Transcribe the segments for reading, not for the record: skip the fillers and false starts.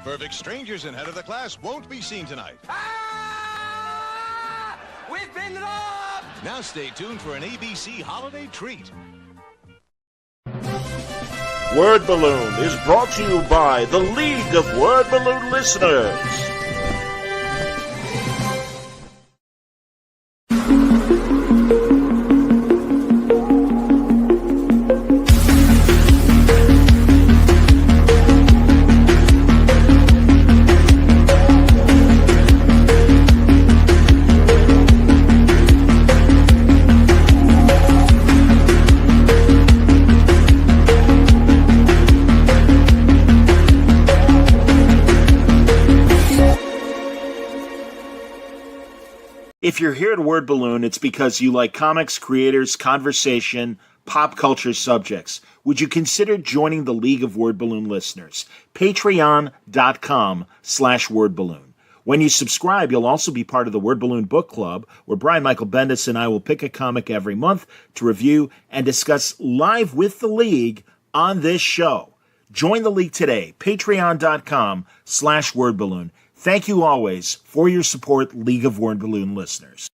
Perfect Strangers and Head of the Class won't be seen tonight. Ah! We've been robbed! Now stay tuned for an ABC holiday treat. Word Balloon is brought to you by the League of Word Balloon Listeners. If you're here at Word Balloon, it's because you like comics, creators, conversation, pop culture subjects. Would you consider joining the League of Word Balloon Listeners? Patreon.com/wordballoon. When you subscribe, you'll also be part of the Word Balloon Book Club, where Brian Michael Bendis and I will pick a comic every month to review and discuss live with the League on this show. Join the League today, patreon.com/wordballoon. Thank you always for your support, League of Word Balloon listeners.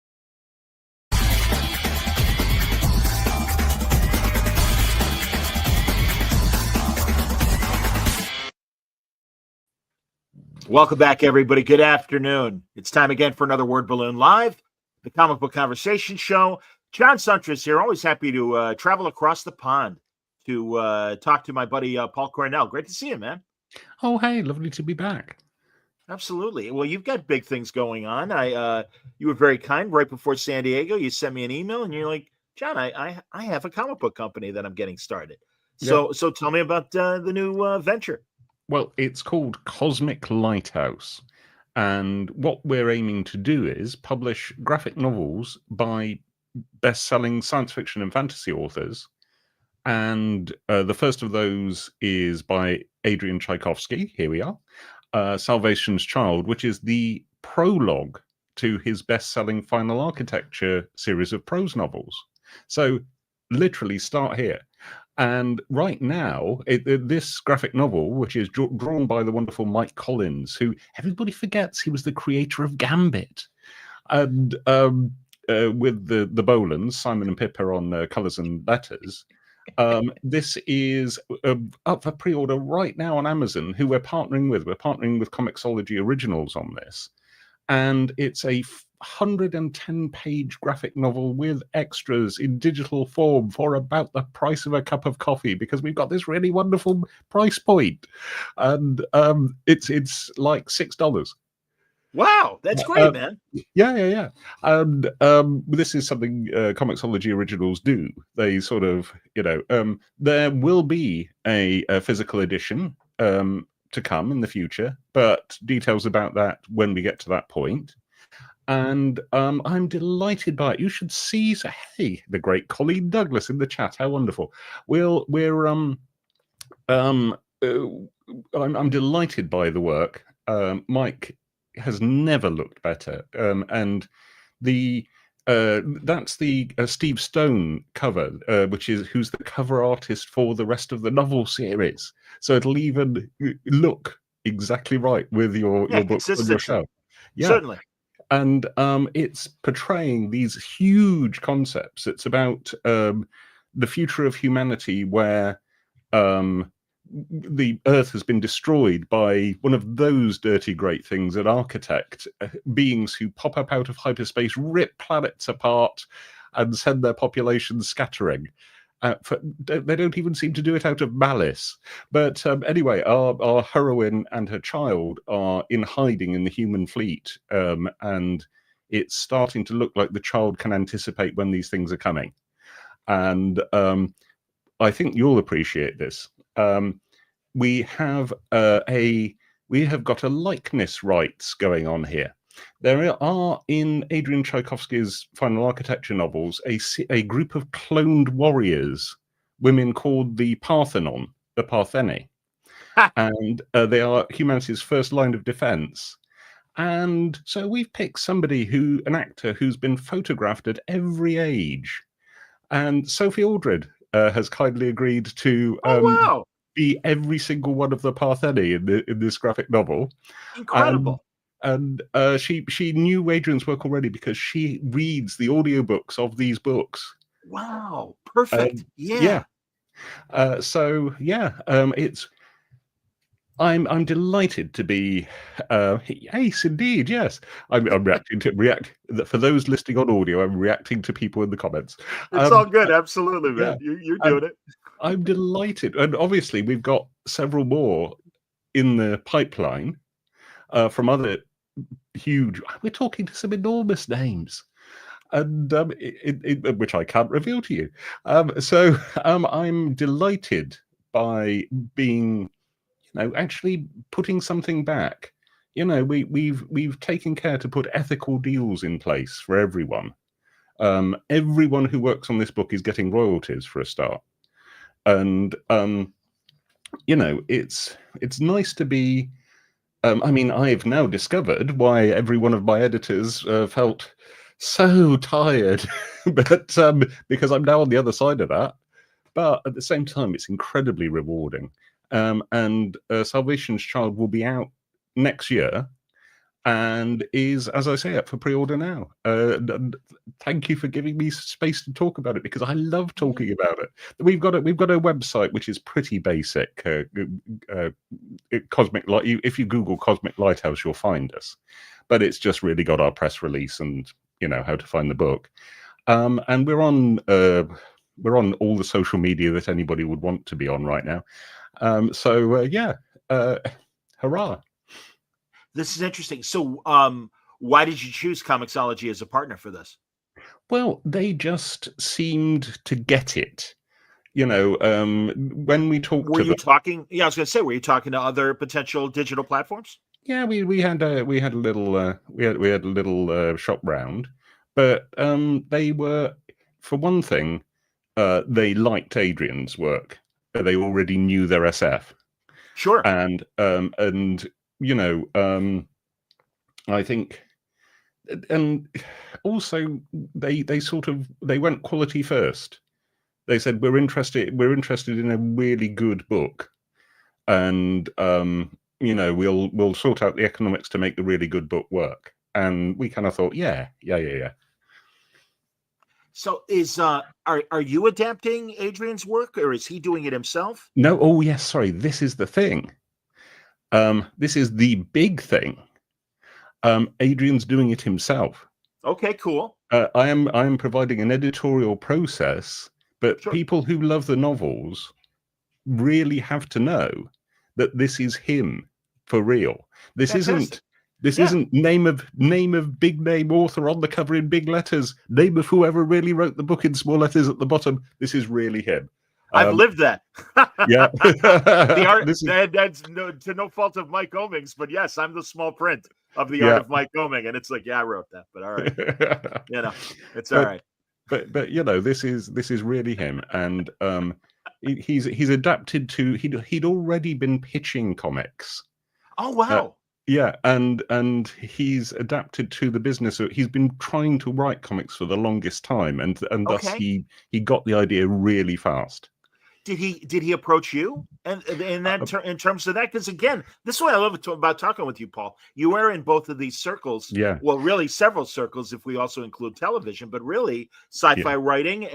Welcome back, everybody. Good afternoon. It's time again for another Word Balloon Live, the comic book conversation show. John Suntress here, always happy to travel across the pond to talk to my buddy Paul Cornell. Great to see you, man. Oh, hey, lovely to be back. Absolutely. Well, you've got big things going on. You were very kind right before San Diego. You sent me an email and you're like, John, I have a comic book company that I'm getting started. So tell me about the new venture. Well, it's called Cosmic Lighthouse. And what we're aiming to do is publish graphic novels by best-selling science fiction and fantasy authors. And the first of those is by Adrian Tchaikovsky. Here we are. Salvation's Child, which is the prologue to his best-selling Final Architecture series of prose novels. So literally start here. And right now, this graphic novel, which is drawn by the wonderful Mike Collins, who everybody forgets he was the creator of Gambit. And with the Bolans, Simon and Pip are on Colours and Letters. This is up for pre-order right now on Amazon, who we're partnering with. We're partnering with Comixology Originals on this. And it's a 110-page graphic novel with extras in digital form for about the price of a cup of coffee, because we've got this really wonderful price point. And it's like $6. Wow, that's great, man. Yeah. And this is something Comixology Originals do. They sort of, there will be a physical edition to come in the future, but details about that when we get to that point. And I'm delighted by it. You should see, hey, the great Colleen Douglas in the chat. How wonderful. I'm delighted by the work. Mike has never looked better, and that's the Steve Stone cover, who's the cover artist for the rest of the novel series. So it'll even look exactly right with your book on your shelf. Yeah, certainly. And it's portraying these huge concepts. It's about the future of humanity, where the Earth has been destroyed by one of those dirty great things, an architect, beings who pop up out of hyperspace, rip planets apart, and send their populations scattering. They don't even seem to do it out of malice. But anyway, our heroine and her child are in hiding in the human fleet, and it's starting to look like the child can anticipate when these things are coming. And I think you'll appreciate this. We have got a likeness rights going on here. There are, in Adrian Tchaikovsky's Final Architecture novels, a group of cloned warriors, women called the Parthenon, the Partheni. And they are humanity's first line of defense. And so we've picked an actor who's been photographed at every age. And Sophie Aldred has kindly agreed to be every single one of the Partheni in this graphic novel. Incredible. And she knew Adrian's work already because she reads the audiobooks of these books. Wow. Perfect. Yeah. It's I'm delighted to be Ace indeed. Yes, I'm reacting for those listening on audio. I'm reacting to people in the comments. It's all good. Absolutely, man. Yeah. You're doing it. I'm delighted, and obviously we've got several more in the pipeline from other huge. We're talking to some enormous names, and which I can't reveal to you. I'm delighted by being, actually putting something back. We've taken care to put ethical deals in place for everyone. Everyone who works on this book is getting royalties for a start, and it's nice to be. I've now discovered why every one of my editors felt so tired, but because I'm now on the other side of that. But at the same time, it's incredibly rewarding. And Salvation's Child will be out next year, and is, as I say, up for pre-order now. Thank you for giving me space to talk about it, because I love talking about it. We've got a website which is pretty basic. Cosmic Light. If you Google Cosmic Lighthouse, you'll find us. But it's just really got our press release and how to find the book. And we're on all the social media that anybody would want to be on right now. Hurrah! This is interesting. So, why did you choose Comixology as a partner for this? Well, they just seemed to get it. When we talked, were you talking? Yeah, I was going to say, were you talking to other potential digital platforms? Yeah, we had a little shop round, but they were, for one thing, they liked Adrian's work. They already knew their SF. Sure. And I think, and also they went quality first. They said, we're interested in a really good book, and we'll sort out the economics to make the really good book work. And we kind of thought, yeah. So are you adapting Adrian's work, or is he doing it himself? No. Oh yes, sorry. This is the thing. This is the big thing. Adrian's doing it himself. Okay, cool. I am providing an editorial process, but Sure. People who love the novels really have to know that this is him for real. This Fantastic. isn't name of big name author on the cover in big letters, name of whoever really wrote the book in small letters at the bottom. This is really him. I've lived that. Yeah. The art, that's to no fault of Mike Oming's, but yes, I'm the small print of the art of Mike Oming, and it's like, yeah, I wrote that, but all right. It's all right. But this is really him, and he's adapted to, he'd already been pitching comics. Oh wow. Yeah, and he's adapted to the business. He's been trying to write comics for the longest time, and thus he got the idea really fast. Did he approach you and in terms of that? Because again, this is what I love about talking with you, Paul. You are in both of these circles. Yeah. Well, really several circles if we also include television, but really sci-fi writing,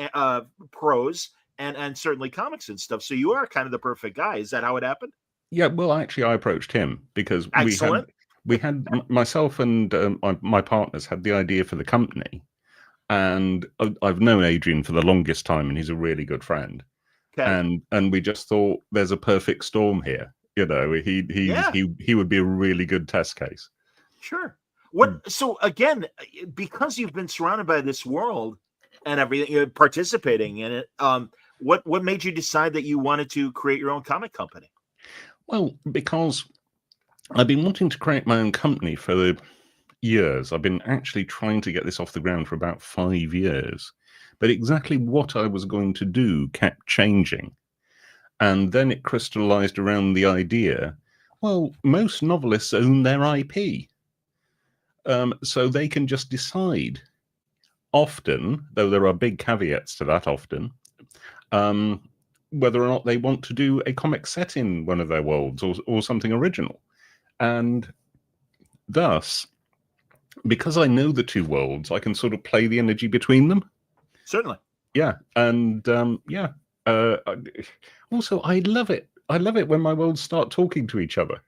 prose, and certainly comics and stuff. So you are kind of the perfect guy. Is that how it happened? Yeah. Well, actually, I approached him because we had myself and my partners had the idea for the company, and I've known Adrian for the longest time, and he's a really good friend. Okay. And we just thought there's a perfect storm here. He would be a really good test case. Sure. So again, because you've been surrounded by this world and everything, you're participating in it. What made you decide that you wanted to create your own comic company? Well, because I've been wanting to create my own company for years. I've been actually trying to get this off the ground for about 5 years. But exactly what I was going to do kept changing. And then it crystallized around the idea, well, most novelists own their IP. So they can just decide, often, though there are big caveats to that often, whether or not they want to do a comic set in one of their worlds or something original. And thus, because I know the two worlds, I can sort of play the energy between them. Certainly. Yeah. And also, I love it. I love it when my worlds start talking to each other.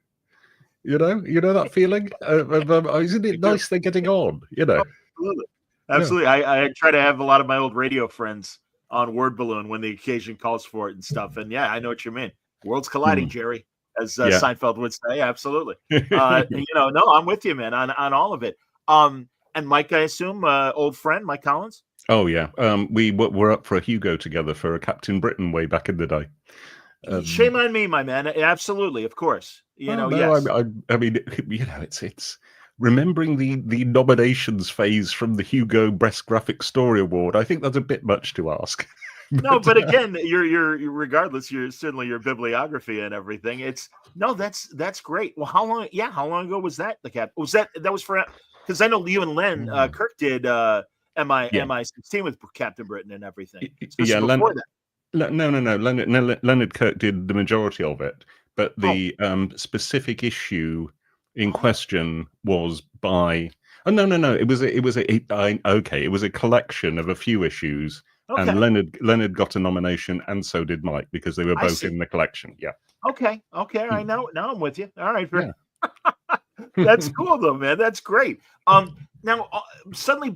You know that feeling? Isn't it nice they're getting on? Absolutely. Absolutely. Yeah. I try to have a lot of my old radio friends on Word Balloon when the occasion calls for it and stuff. And yeah, I know what you mean. Worlds colliding, Jerry, as Seinfeld would say. Absolutely. No, I'm with you, man, on all of it. And Mike, I assume, old friend, Mike Collins? Oh, yeah. We were up for a Hugo together for a Captain Britain way back in the day. Shame on me, my man. Absolutely, of course. Yes. I mean, it's remembering the nominations phase from the Hugo Best Graphic Story Award. I think that's a bit much to ask. But again, you're regardless. You're certainly your bibliography and everything. That's great. Well, how long ago was that? That was for, because I know you and Len Kirk did MI16 with Captain Britain and everything. Yeah, before that. No. Leonard Kirk did the majority of it, but the specific issue in question was by. Oh no! It was a collection of a few issues, and Leonard got a nomination, and so did Mike, because they were both in the collection. Yeah. Okay. All right. Now I'm with you. All right. Yeah. That's cool though, man. That's great. Now suddenly,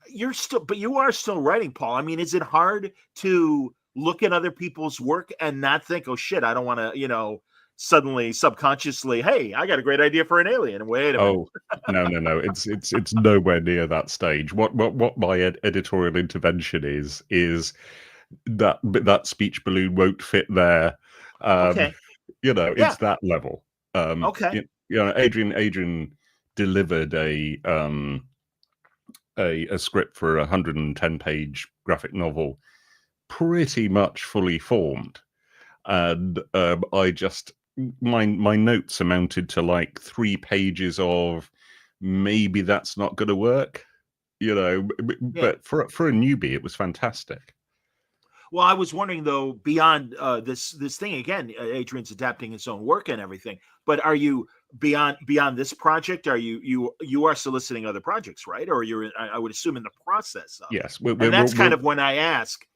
you are still writing, Paul. I mean, is it hard to look at other people's work and not think, oh shit, I don't want to, suddenly subconsciously, hey, I got a great idea for an alien. Wait a minute. Oh, no. It's nowhere near that stage. What my editorial intervention is that speech balloon won't fit there. It's that level. Adrian delivered a script for a 110-page graphic novel, pretty much fully formed, and I just my notes amounted to like 3 pages of maybe that's not going to work, but for a newbie it was fantastic. Well, I was wondering though, beyond this thing again, Adrian's adapting his own work and everything, but are you beyond this project? Are you are soliciting other projects, right? Or you're I would assume in the process of. Yes, and that's kind of when I ask,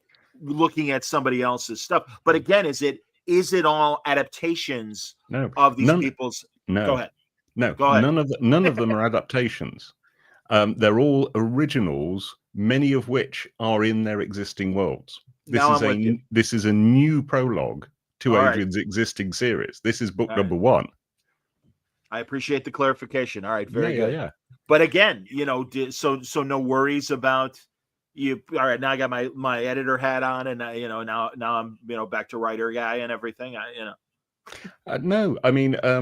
looking at somebody else's stuff. But again, is it all adaptations of these people's? No, go ahead. No, go ahead. None of them are adaptations. They're all originals, many of which are in their existing worlds. This is a new prologue to Adrian's existing series. This is book number 1. I appreciate the clarification. All right, very good. Yeah. But again, so no worries about you. All right, now I got my editor hat on, and now I'm back to writer guy and everything. No, I mean I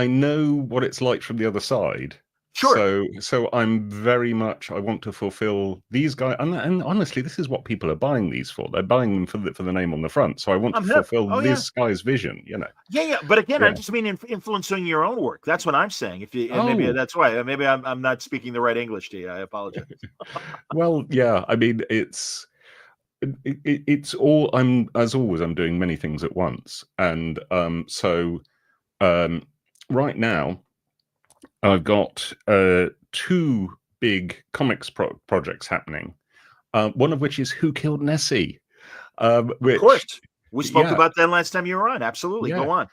know what it's like from the other side. Sure. So I'm very much, I want to fulfill these guys, and honestly, this is what people are buying these for. They're buying them for the name on the front. So I want to fulfill this guy's vision, Yeah. But again, I just mean influencing your own work. That's what I'm saying. Maybe that's why. Maybe I'm not speaking the right English to you. I apologize. Well, yeah. I mean, it's all. I'm doing many things at once, and right now, I've got 2 big comics projects happening. One of which is Who Killed Nessie? Which, of course, we spoke about that last time you were on. Absolutely, go on.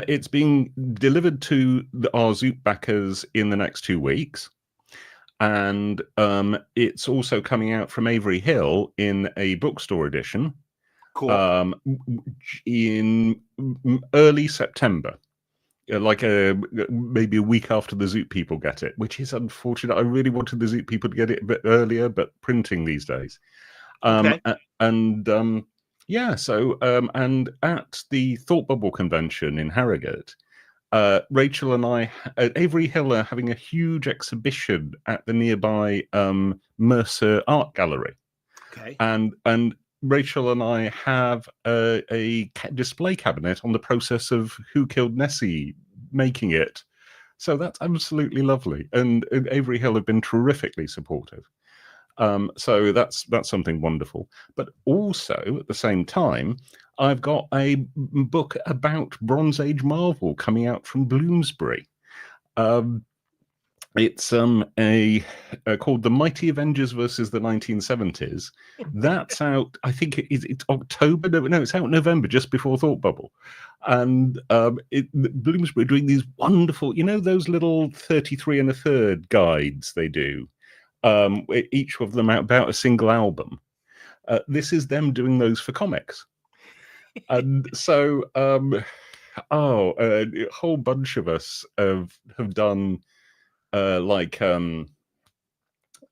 It's being delivered to our Zoop backers in the next 2 weeks, and it's also coming out from Avery Hill in a bookstore edition. Cool. In early September. Like maybe a week after the Zoot people get it, which is unfortunate. I really wanted the Zoot people to get it a bit earlier, but printing these days. And at the Thought Bubble convention in Harrogate, Rachel and I, Avery Hill, are having a huge exhibition at the nearby Mercer Art Gallery. Okay. And Rachel and I have a display cabinet on the process of Who Killed Nessie making it. So that's absolutely lovely. And Avery Hill have been terrifically supportive. So that's something wonderful. But also at the same time, I've got a book about Bronze Age Marvel coming out from Bloomsbury. It's called The Mighty Avengers versus the 1970s. That's out, I think it's October. No, it's out November, just before Thought Bubble. And Bloomsbury doing these wonderful, those little 33 and a third guides they do. Each of them about a single album. This is them doing those for comics. And so, a whole bunch of us have done, Yatasha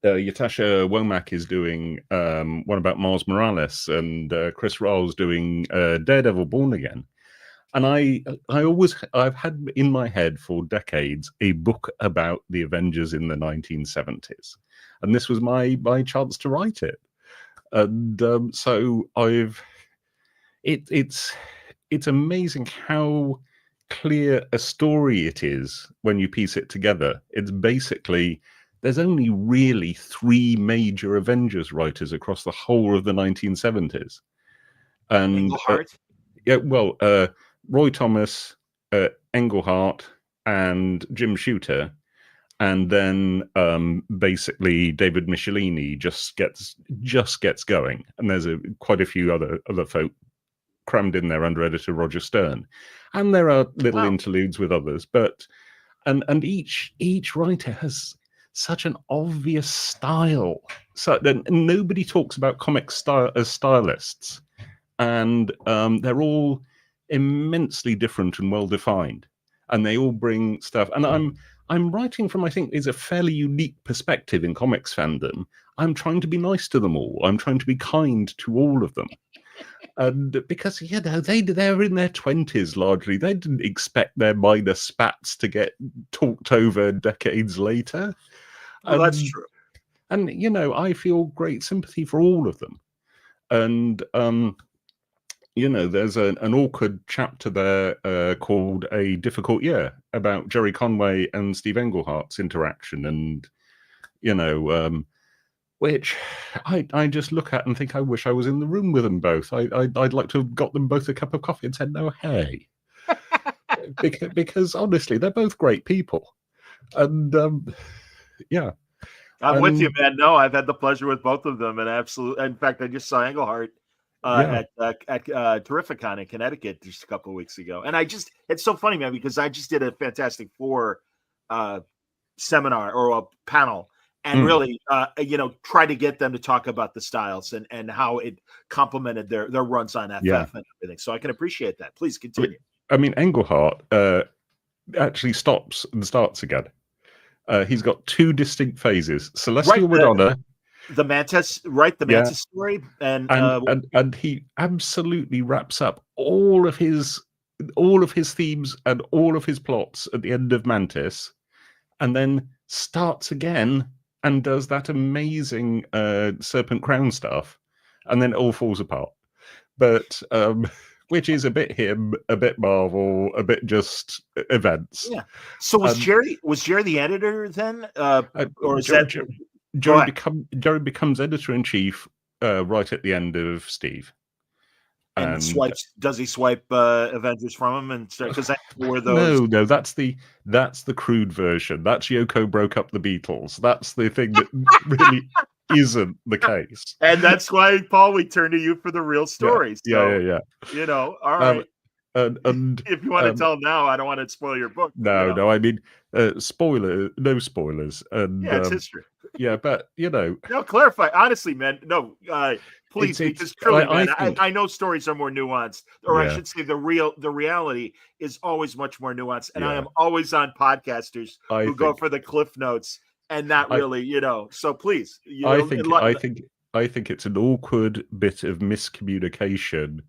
Womack is doing one about Miles Morales, and Chris Ryle's doing Daredevil Born Again. And I've had in my head for decades a book about the Avengers in the 1970s, and this was my chance to write it. And so it's amazing how clear a story it is when you piece it together. It's basically, there's only really 3 major Avengers writers across the whole of the 1970s. And Roy Thomas, Englehart, and Jim Shooter, and then basically David Michelini just gets going, and there's quite a few other folk crammed in there under editor Roger Stern, and there are little interludes with others, but and each writer has such an obvious style. So nobody talks about comic style as stylists, and they're all immensely different and well defined, and they all bring stuff. And I'm writing from, I think, is a fairly unique perspective in comics fandom. I'm trying to be nice to them all. I'm trying to be kind to all of them. And because, they're in their 20s largely. They didn't expect their minor spats to get talked over decades later. Well, that's true. And, I feel great sympathy for all of them. And, there's an awkward chapter there called A Difficult Year about Jerry Conway and Steve Englehart's interaction. And, which I just look at and think, I wish I was in the room with them both. I'd like to have got them both a cup of coffee and said, no, hey. because honestly, they're both great people. And, I'm with you, man. No, I've had the pleasure with both of them. And absolutely, in fact, I just saw Englehart at Terrificon in Connecticut just a couple of weeks ago. And it's so funny, man, because I just did a Fantastic Four seminar or a panel, and really, try to get them to talk about the styles and how it complemented their runs on FF and everything. So I can appreciate that. Please continue. I mean, Englehart actually stops and starts again. He's got 2 distinct phases: Celestial Madonna, the Mantis, right? The Mantis story, and he absolutely wraps up all of his themes and all of his plots at the end of Mantis, and then starts again and does that amazing Serpent Crown stuff, and then it all falls apart. But which is a bit him, a bit Marvel, a bit just events. Yeah. So was Jerry the editor then, or is Jerry becomes editor-in-chief right at the end of Steve. And does he swipe Avengers from him? And because that's where those. No, that's the crude version. That's Yoko broke up the Beatles. That's the thing that really isn't the case. And that's why, Paul, we turn to you for the real stories. Yeah. All right. And if you want to tell now, I don't want to spoil your book. No. I mean, no spoilers. And it's history. Yeah, but No, clarify honestly, man. No, please, because truly, I know stories are more nuanced, or I should say, the reality is always much more nuanced. And I am always on podcasters who go for the cliff notes and not really, So please, I think it's an awkward bit of miscommunication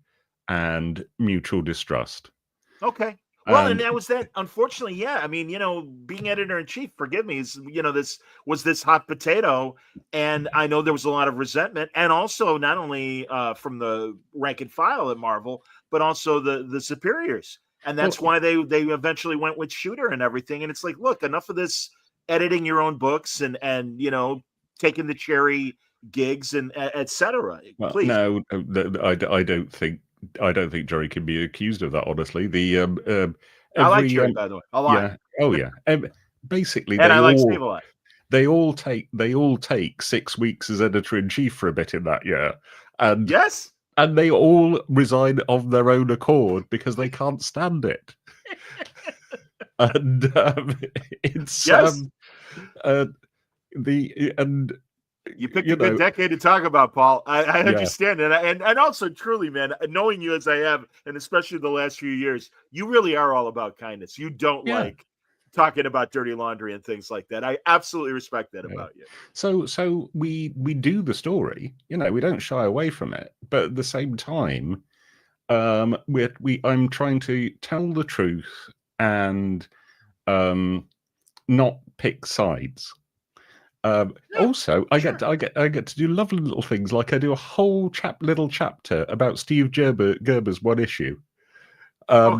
and mutual distrust. Okay. Well, and that was that. Unfortunately, yeah. I mean, being editor in chief, forgive me, is this hot potato, and I know there was a lot of resentment, and also not only from the rank and file at Marvel, but also the superiors, and that's why they eventually went with Shooter and everything. And it's like, look, enough of this editing your own books and taking the cherry gigs and etc. Well, Please. no, I don't think Jerry can be accused of that. Honestly, I like every Jerry, by the way, a lot. yeah, oh yeah. Basically, And I like Steve a lot. they all take 6 weeks as editor-in-chief for a bit in that year, and Yes, and they all resign of their own accord because they can't stand it. And it's yes. you picked a good decade to talk about, Paul. I understand it, and also truly, man, knowing you as I have, and especially the last few years, you really are all about kindness. You don't like talking about dirty laundry and things like that. I absolutely respect that about you. So we do the story, we don't shy away from it, but at the same time, I'm trying to tell the truth and not pick sides. Also, I get to do lovely little things, like I do a whole little chapter about Steve Gerber's one issue,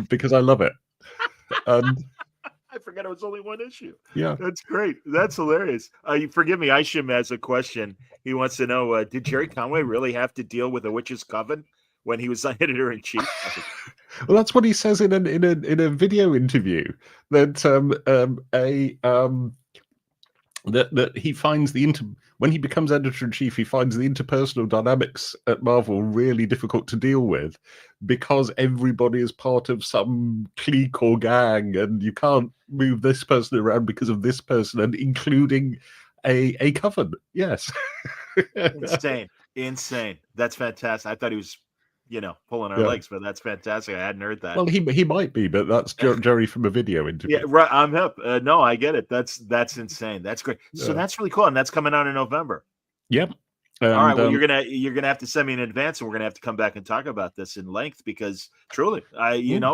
because I love it. I forgot it was only one issue. Yeah, that's great. That's hilarious. You forgive me. Isham has a question. He wants to know: did Jerry Conway really have to deal with a witch's coven when he was editor in chief? Well, that's what he says in a video interview, that that he finds when he becomes editor-in-chief, he finds the interpersonal dynamics at Marvel really difficult to deal with, because everybody is part of some clique or gang, and you can't move this person around because of this person, and including a coven. Yes. Insane. That's fantastic. I thought he was pulling our legs, but that's fantastic. I hadn't heard that. Well, he might be, but that's Jerry from a video interview. Yeah, right. I'm hip. No, I get it. That's insane. That's great. So that's really cool, and that's coming out in November. Yep. All right. Well, you're gonna have to send me in advance, and we're gonna have to come back and talk about this in length, because truly, and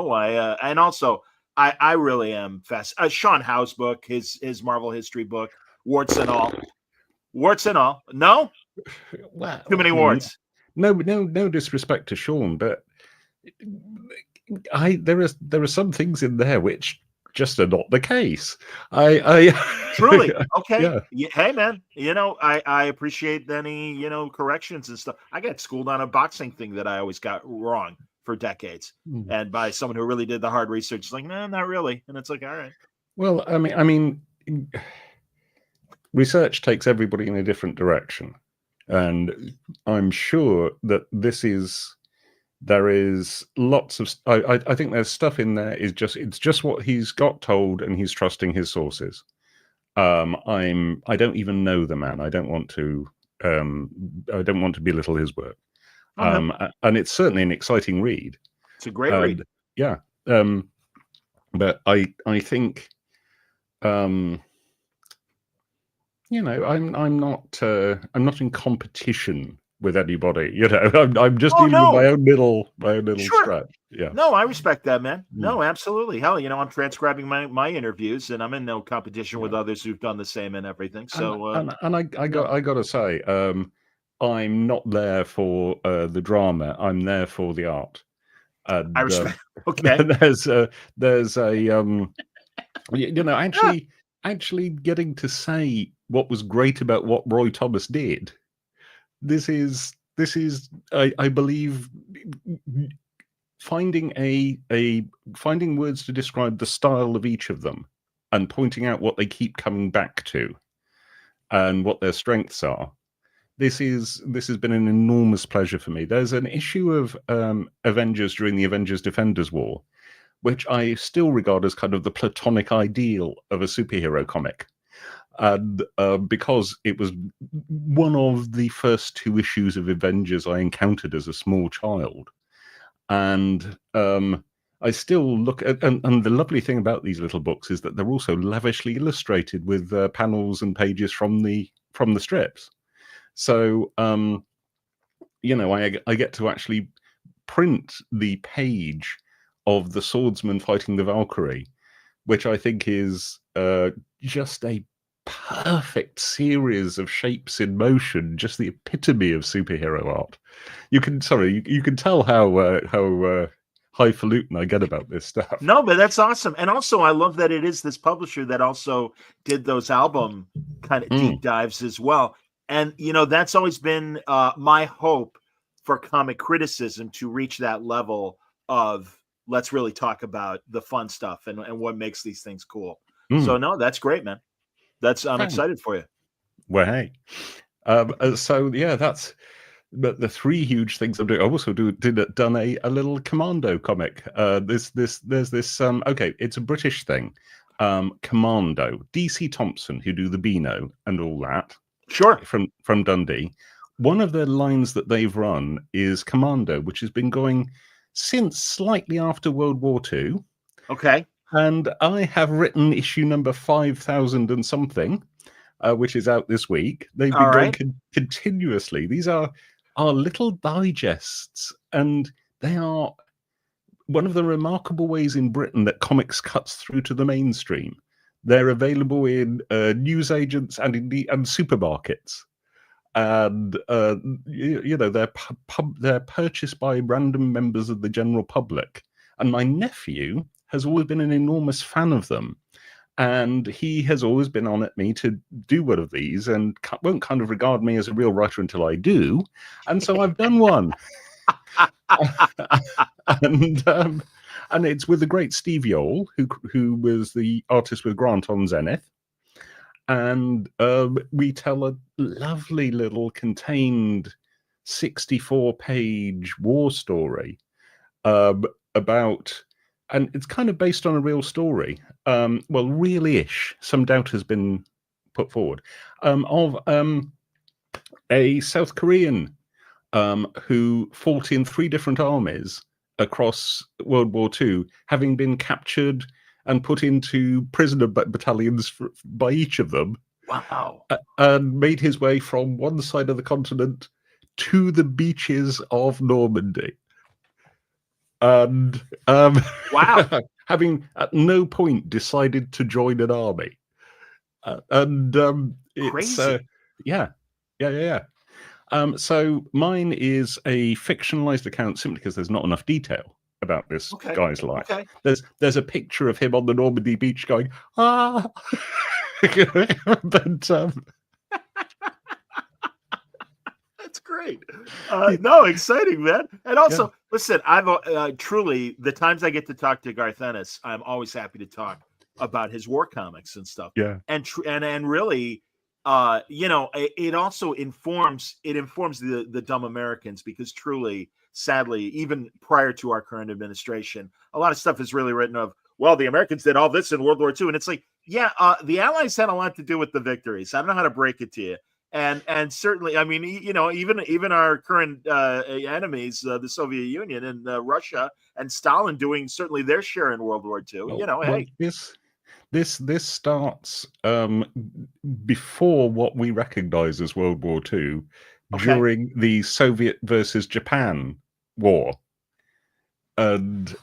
also I really am fast. Sean Howe's book, his Marvel history book, warts and all. No, well, too many warts. No disrespect to Sean, but there are some things in there which just are not the case. Truly, okay. Yeah. Hey, man, I appreciate any corrections and stuff. I got schooled on a boxing thing that I always got wrong for decades, and by someone who really did the hard research. It's like, no, not really, and it's like, all right. Well, I mean, research takes everybody in a different direction. And I'm sure that there is lots of. I think there's stuff in there. It's just what he's got told, and he's trusting his sources. I don't even know the man. I don't want to belittle his work. And it's certainly an exciting read. It's a great read. Yeah. But I think. I'm not in competition with anybody. I'm just dealing with my own little stretch. Yeah. No, I respect that, man. No, absolutely. Hell, I'm transcribing my interviews, and I'm in no competition with others who've done the same and everything. So, I got to say, I'm not there for the drama. I'm there for the art. And, I respect. Okay. There's actually getting to say what was great about what Roy Thomas did. This is I believe finding finding words to describe the style of each of them, and pointing out what they keep coming back to and what their strengths are. This has been an enormous pleasure for me. There's an issue of Avengers during the Avengers Defenders War, which I still regard as kind of the platonic ideal of a superhero comic. And because it was one of the first 2 issues of Avengers I encountered as a small child. And I still look at, and the lovely thing about these little books is that they're also lavishly illustrated with panels and pages from the strips. So, I get to actually print the page of the swordsman fighting the Valkyrie, which I think is just a perfect series of shapes in motion, just the epitome of superhero art. You can tell how highfalutin I get about this stuff. No, but that's awesome. And also, I love that it is this publisher that also did those album kind of deep dives as well. And that's always been my hope for comic criticism, to reach that level of, let's really talk about the fun stuff and what makes these things cool. So no, that's great, man. I'm excited for you. Well, hey. So yeah, that's the three huge things I'm doing. I also done a little Commando comic. There's this okay, it's a British thing. Commando, DC Thompson, who do the Beano and all that. Sure. From Dundee. One of the lines that they've run is Commando, which has been going since slightly after World War II. Okay. And I have written issue number 5,000 and something, which is out this week. They've been going continuously. These are little digests, and they are one of the remarkable ways in Britain that comics cuts through to the mainstream. They're available in newsagents and supermarkets, and they're purchased by random members of the general public. And my nephew has always been an enormous fan of them, and he has always been on at me to do one of these, and won't kind of regard me as a real writer until I do. And so I've done one, and it's with the great Steve Yoel, who was the artist with Grant on Zenith. And we tell a lovely little contained 64-page war story about, and it's kind of based on a real story, well, real-ish, some doubt has been put forward, of a South Korean who fought in 3 different armies across World War II, having been captured and put into prisoner battalions by each of them. Wow. And made his way from one side of the continent to the beaches of Normandy. And wow. having at no point decided to join an army. It's crazy. Yeah. So mine is a fictionalized account simply because there's not enough detail about this guy's life. Okay. There's a picture of him on the Normandy beach going, ah. But that's great. No, exciting, man. And also, listen, I've truly, the times I get to talk to Garth Ennis, I'm always happy to talk about his war comics and stuff. Yeah. And really, it also informs the dumb Americans, because truly, sadly, even prior to our current administration, a lot of stuff is really written of, well, the Americans did all this in World War II. And it's like, yeah, the Allies had a lot to do with the victories. I don't know how to break it to you. And certainly, I mean, even our current enemies, the Soviet Union and Russia and Stalin doing certainly their share in World War II. Hey. This starts before what we recognize as World War II, during the Soviet versus Japan war. And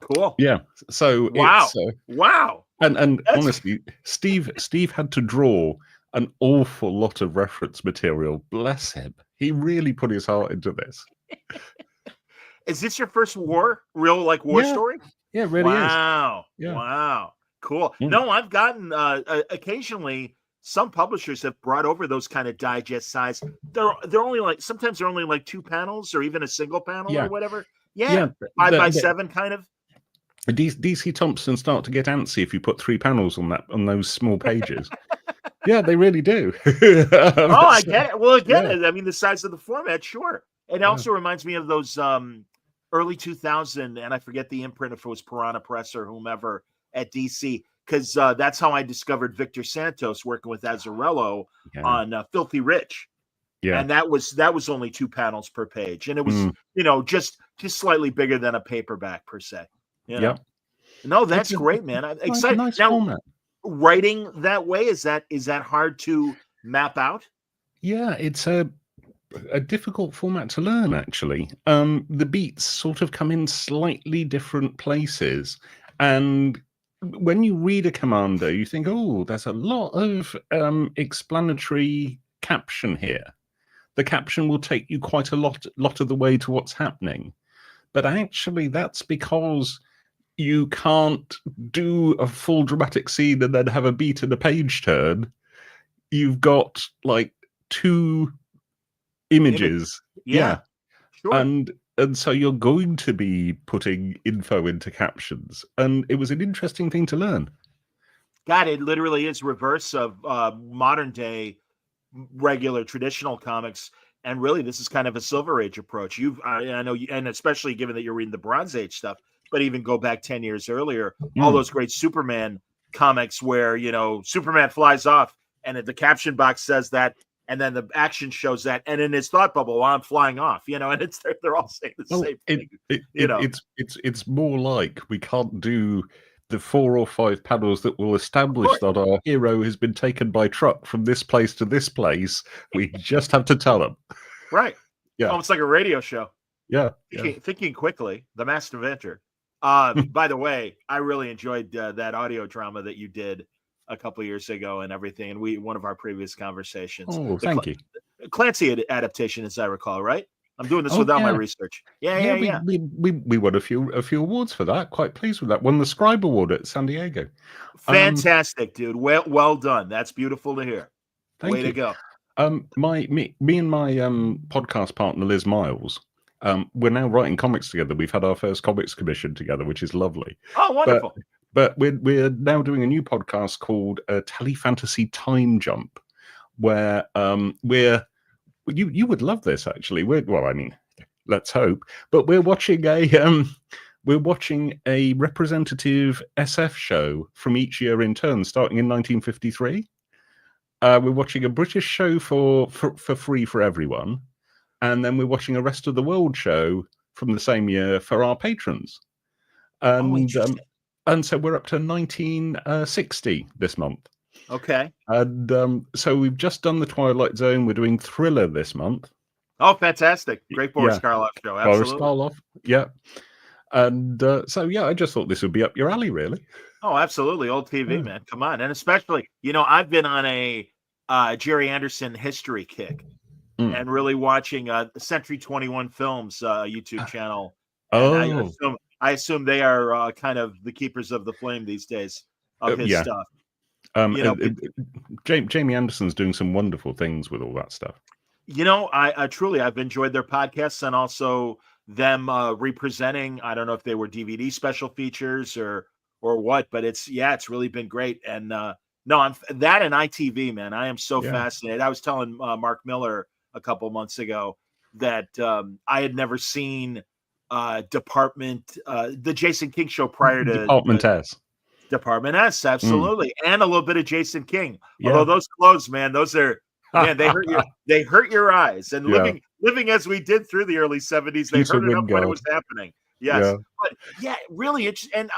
cool. Yeah. So wow. Wow. And honestly, Steve had to draw an awful lot of reference material. Bless him. He really put his heart into this. Is this your first war story? Yeah, it really is. Wow. Yeah. Wow. Cool. No, I've gotten occasionally some publishers have brought over those kind of digest size. They're only sometimes they're only 2 panels or even a single panel or whatever. Yeah. 5 by 7 kind of. DC Thompson start to get antsy if you put 3 panels on those small pages. Yeah, they really do. I get it. Well, I get it. I mean, the size of the format, sure. It also reminds me of those early 2000, and I forget the imprint, if it was Piranha Press or whomever at DC, because that's how I discovered Victor Santos working with Azzarello on Filthy Rich. Yeah, and that was only 2 panels per page, and it was just slightly bigger than a paperback per se. No, that's great, man. I'm excited. Nice now, format. Writing that way, is that hard to map out? Yeah, it's a difficult format to learn, actually. The beats sort of come in slightly different places, and when you read a Commando, you think, oh, there's a lot of explanatory caption here. The caption will take you quite a lot of the way to what's happening. But actually, that's because you can't do a full dramatic scene and then have a beat and a page turn. you've got like two images. Yeah. Sure. And so you're going to be putting info into captions. And it was an interesting thing to learn. God, it literally is reverse of modern day regular traditional comics. And really, this is kind of a Silver Age approach. I know, and especially given that you're reading the Bronze Age stuff, but even go back 10 years earlier, all those great Superman comics where, Superman flies off and the caption box says that, and then the action shows that, and in his thought bubble, while I'm flying off, and they're all saying the same thing. It's more like we can't do the 4 or 5 panels that will establish that our hero has been taken by truck from this place to this place. We just have to tell them. Right. Yeah. Almost like a radio show. Yeah. Thinking quickly, the Master Inventor. By the way, I really enjoyed that audio drama that you did a couple of years ago and everything. And one of our previous conversations. Oh, thank you. Clancy adaptation, as I recall, right? I'm doing this without my research. Yeah. We won a few awards for that. Quite pleased with that. Won the Scribe Award at San Diego. Fantastic, dude. Well done. That's beautiful to hear. Way to go. Me and my podcast partner Liz Miles, we're now writing comics together. We've had our first comics commission together, which is lovely. Oh, wonderful. But we're now doing a new podcast called Telefantasy Time Jump, where you would love this actually. Let's hope. But we're watching a representative SF show from each year in turn, starting in 1953. We're watching a British show for free for everyone, and then we're watching a rest of the world show from the same year for our patrons. And so we're up to 1960 this month. Okay. And so we've just done the Twilight Zone. We're doing Thriller this month. Oh, fantastic. Great Boris Karloff show. Absolutely. Boris Karloff, yeah. And I just thought this would be up your alley, really. Oh, absolutely. Old TV, man. Come on. And especially, I've been on a Jerry Anderson history kick and really watching the Century 21 Films YouTube channel. And I assume they are kind of the keepers of the flame these days of his stuff. Jamie Anderson's doing some wonderful things with all that stuff. I've enjoyed their podcasts and also them representing. I don't know if they were DVD special features or what, but it's really been great. And I'm that and ITV, man. I am so fascinated. I was telling Mark Miller a couple months ago that I had never seen the Jason King show prior to Department S. Department S, absolutely, and a little bit of Jason King. Although those clothes, man, those are they hurt you. They hurt your eyes. And living as we did through the early 70s, they hurt it up when it was happening. Yes, but really interesting. And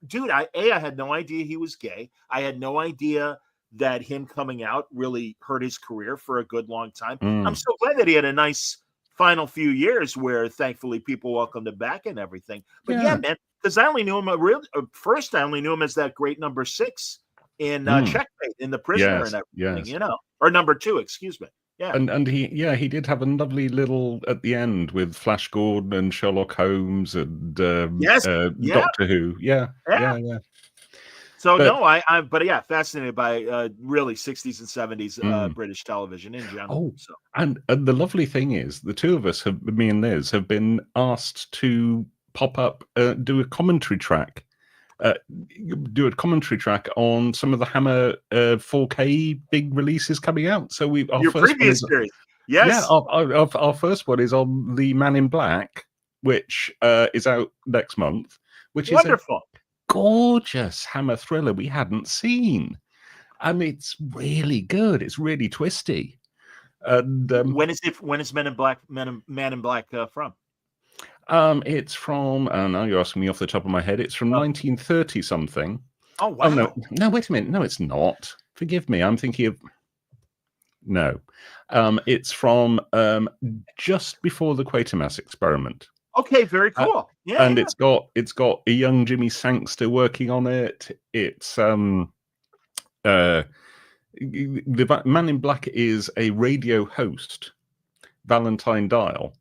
dude, I had no idea he was gay. I had no idea that him coming out really hurt his career for a good long time. I'm so glad that he had a nice final few years where thankfully people welcomed him back and everything. But man, because I only knew him first. I only knew him as that great number 6 in Checkmate in The Prisoner and everything, or number 2, excuse me. Yeah, and he did have a lovely little at the end with Flash Gordon and Sherlock Holmes and Doctor Who. Yeah. So I'm fascinated by really 60s and 70s British television in general. And the lovely thing is, the two of us, me and Liz, have been asked to pop up, do a commentary track. Do a commentary track on some of the Hammer 4K big releases coming out. So your previous series, our first one is on the Man in Black, which is out next month, which wonderful. Is a gorgeous Hammer thriller we hadn't seen, and it's really good. It's really twisty. And when is Men in Black from? It's from, now you're asking me off the top of my head, it's from 1930 something. Oh, wow. Oh, no, wait a minute. No, it's not. Forgive me. I'm thinking of, no. It's from just before the Quatermass experiment. Okay, very cool. And it's got a young Jimmy Sangster working on it. It's the Man in Black is a radio host, Valentine Dial.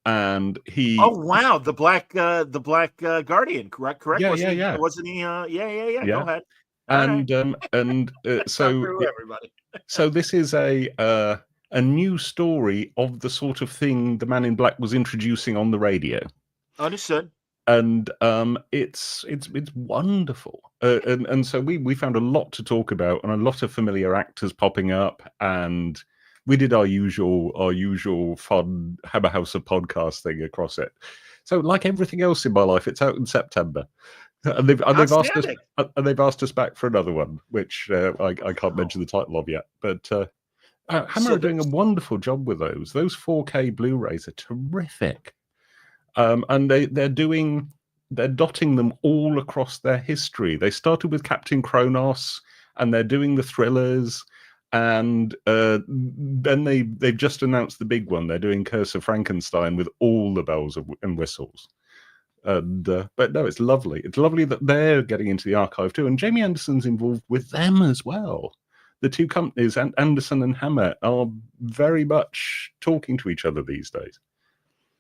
And he. Oh wow, the Black Guardian, correct? Yeah. Wasn't he? Yeah. Go ahead. And so everybody. So this is a new story of the sort of thing the Man in Black was introducing on the radio. Understood. And it's wonderful, and so we found a lot to talk about and a lot of familiar actors popping up, and we did our usual fun Hammer House of podcast thing across it. So like everything else in my life, it's out in September, and they've asked us back for another one, which I can't mention the title of yet, but Hammer are doing a wonderful job with those. Those 4K Blu-rays are terrific. And they're dotting them all across their history. They started with Captain Kronos, and they're doing the thrillers, and then they've just announced the big one. They're doing Curse of Frankenstein with all the bells and whistles. And but no, it's lovely. It's lovely that they're getting into the archive too, and Jamie Anderson's involved with them as well. The two companies, Anderson and Hammer, are very much talking to each other these days.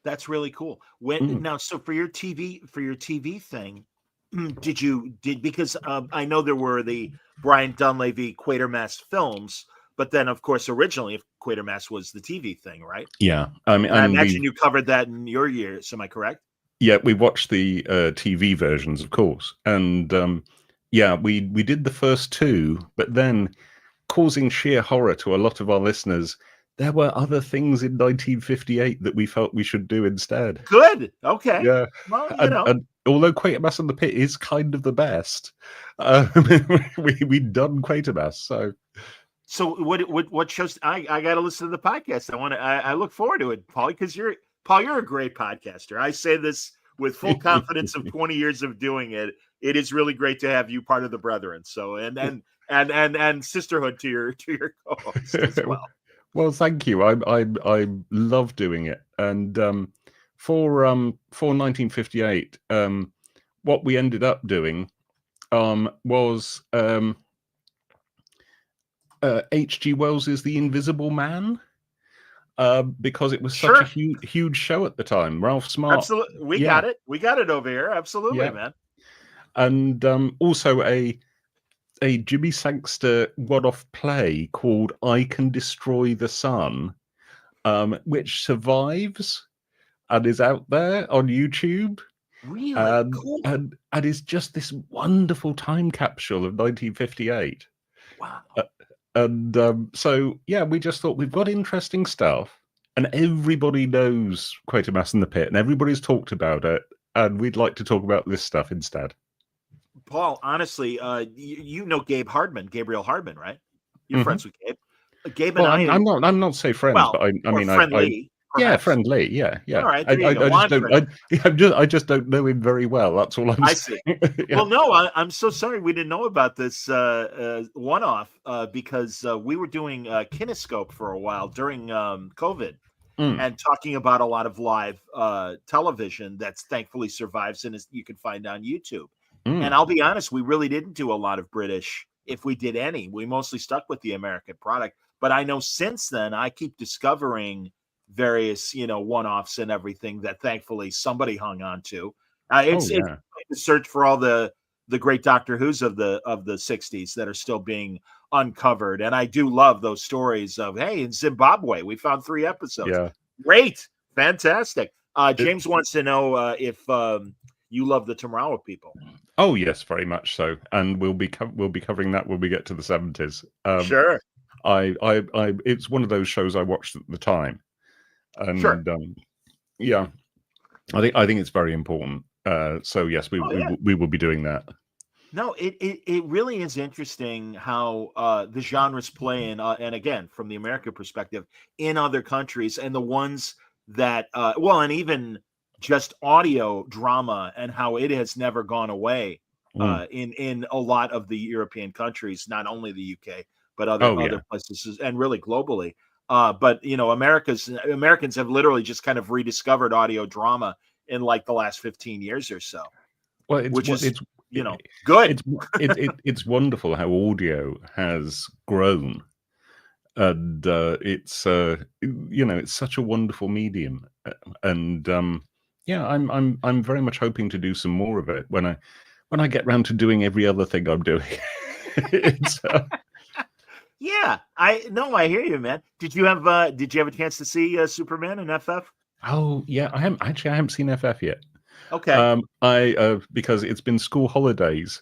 That's really cool. Now, so for your TV thing, because I know there were the Brian Dunleavy Quatermass films, but then of course originally Quatermass was the TV thing, right? Yeah, I mean, I imagine you covered that in your years. Am I correct? Yeah, we watched the TV versions, of course, and yeah, we did the first two, but then, causing sheer horror to a lot of our listeners, there were other things in 1958 that we felt we should do instead. Good. Okay. Yeah. Well, and although Quatermass and the Pit is kind of the best, we'd done Quatermass. So what shows? I got to listen to the podcast. I look forward to it, Paul, because you're a great podcaster. I say this with full confidence of 20 years of doing it. It is really great to have you part of the brethren. So and sisterhood to your co-host as well. Well, thank you. I love doing it, and for 1958, what we ended up doing was H.G. Wells's The Invisible Man, because it was such a huge show at the time. Ralph Smart, absolutely, we got it over here, absolutely, man. And also a Jimmy Sangster one-off play called I Can Destroy the Sun, which survives and is out there on YouTube. Really cool. And is just this wonderful time capsule of 1958. Wow. And so, yeah, we just thought we've got interesting stuff, and everybody knows Quatermass and the Pit, and everybody's talked about it, and we'd like to talk about this stuff instead. Paul, honestly, you know Gabriel Hardman, right? You're friends with Gabe. Gabe and I'm not say friends, but I mean, friendly. Yeah, friendly. Yeah. All right, I just don't know him very well. That's all I'm saying. Yeah. Well, no, I'm so sorry we didn't know about this one-off because we were doing Kinescope for a while during COVID and talking about a lot of live television that's thankfully survives and you can find on YouTube. And I'll be honest, we really didn't do a lot of British, if we did any. We mostly stuck with the American product. But I know since then, I keep discovering various, one-offs and everything that thankfully somebody hung on to. It's to search for all the great Doctor Who's of the 60s that are still being uncovered. And I do love those stories of, hey, in Zimbabwe, we found 3 episodes. Yeah. Great. Fantastic. James wants to know if you love the Tamarawa people. Oh yes, very much so, and we'll be covering that when we get to the 70s. Sure. It's one of those shows I watched at the time, and yeah, I think it's very important. So yes, we will be doing that. No, it really is interesting how the genres play in, and again from the American perspective, in other countries, and the ones that and even just audio drama and how it has never gone away in a lot of the European countries, not only the UK, but other places and really globally. But Americans have literally just kind of rediscovered audio drama in like the last 15 years or so. Well, it's good. It's wonderful how audio has grown, and it's such a wonderful medium, and I'm very much hoping to do some more of it when I get round to doing every other thing I'm doing. Yeah, I hear you, man. Did you have a chance to see Superman and FF? Oh yeah, I haven't seen FF yet. Okay. I because it's been school holidays,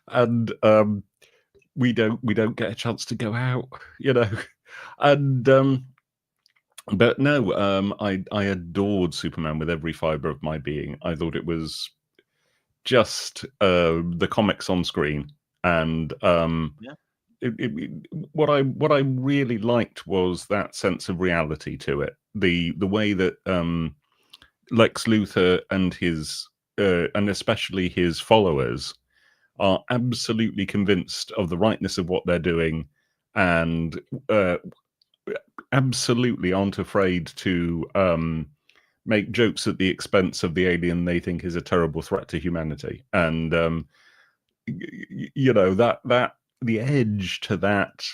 and we don't get a chance to go out, you know, and but no, I adored Superman with every fiber of my being. I thought it was just the comics on screen, and Yeah. what I really liked was that sense of reality to it. The way that Lex Luthor and his and especially his followers are absolutely convinced of the rightness of what they're doing, and absolutely aren't afraid to make jokes at the expense of the alien they think is a terrible threat to humanity. And you know, that the edge to that,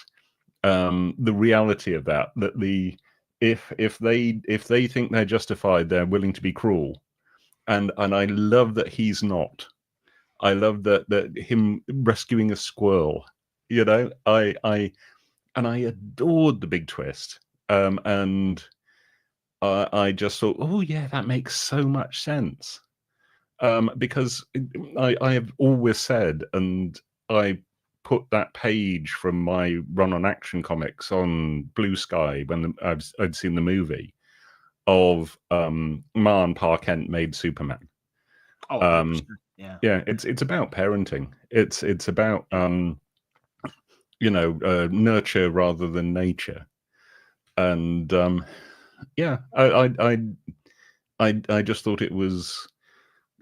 the reality of that the if they think they're justified, they're willing to be cruel. And I love that he's not. I love that him rescuing a squirrel. You know, I adored the big twist. And I just thought, oh yeah, that makes so much sense. Because I have always said, and I put that page from my run on Action Comics on Blue Sky when I'd seen the movie of Ma and Pa Kent made Superman. Oh, 100%. Yeah. Yeah, it's about parenting. It's about nurture rather than nature. And yeah, I just thought it was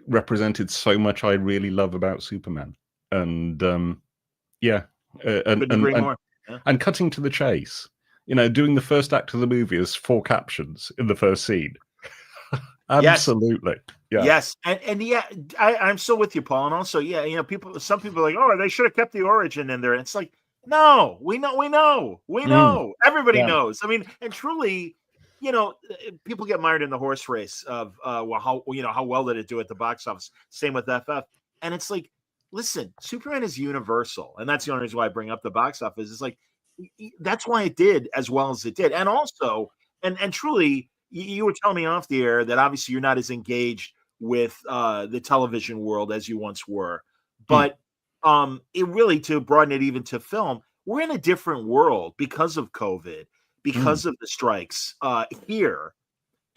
represented so much I really love about Superman. And yeah, Couldn't agree more. Yeah. and cutting to the chase, you know, doing the first act of the movie as 4 captions in the first scene. Yes. Absolutely. Yeah. Yes, and yeah, I'm so with you, Paul. And also, yeah, you know, some people are like, oh, they should have kept the origin in there. And it's like, no, we know, everybody Yeah. knows. I mean, and truly, you know, people get mired in the horse race of well, how well did it do at the box office? Same with FF, and it's like, listen, Superman is universal, and that's the only reason why I bring up the box office. It's like that's why it did as well as it did, and also, and truly, you were telling me off the air that obviously you're not as engaged with the television world as you once were. But it really, to broaden it even to film, we're in a different world because of COVID, because of the strikes here.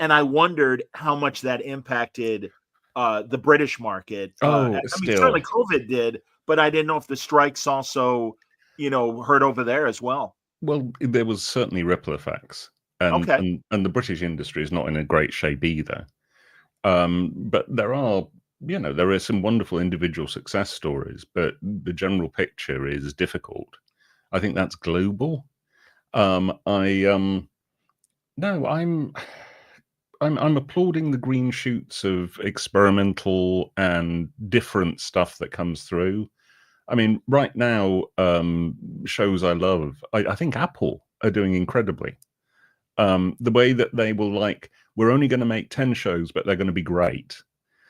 And I wondered how much that impacted the British market. I mean, certainly COVID did, but I didn't know if the strikes also, you know, hurt over there as well. Well, there was certainly ripple effects. And, Okay. and the British industry is not in a great shape either. But there are some wonderful individual success stories, but the general picture is difficult. I think that's global. No, I'm applauding the green shoots of experimental and different stuff that comes through. I mean, right now, shows I love, I think Apple are doing incredibly. The way that they will we're only going to make 10 shows, but they're going to be great.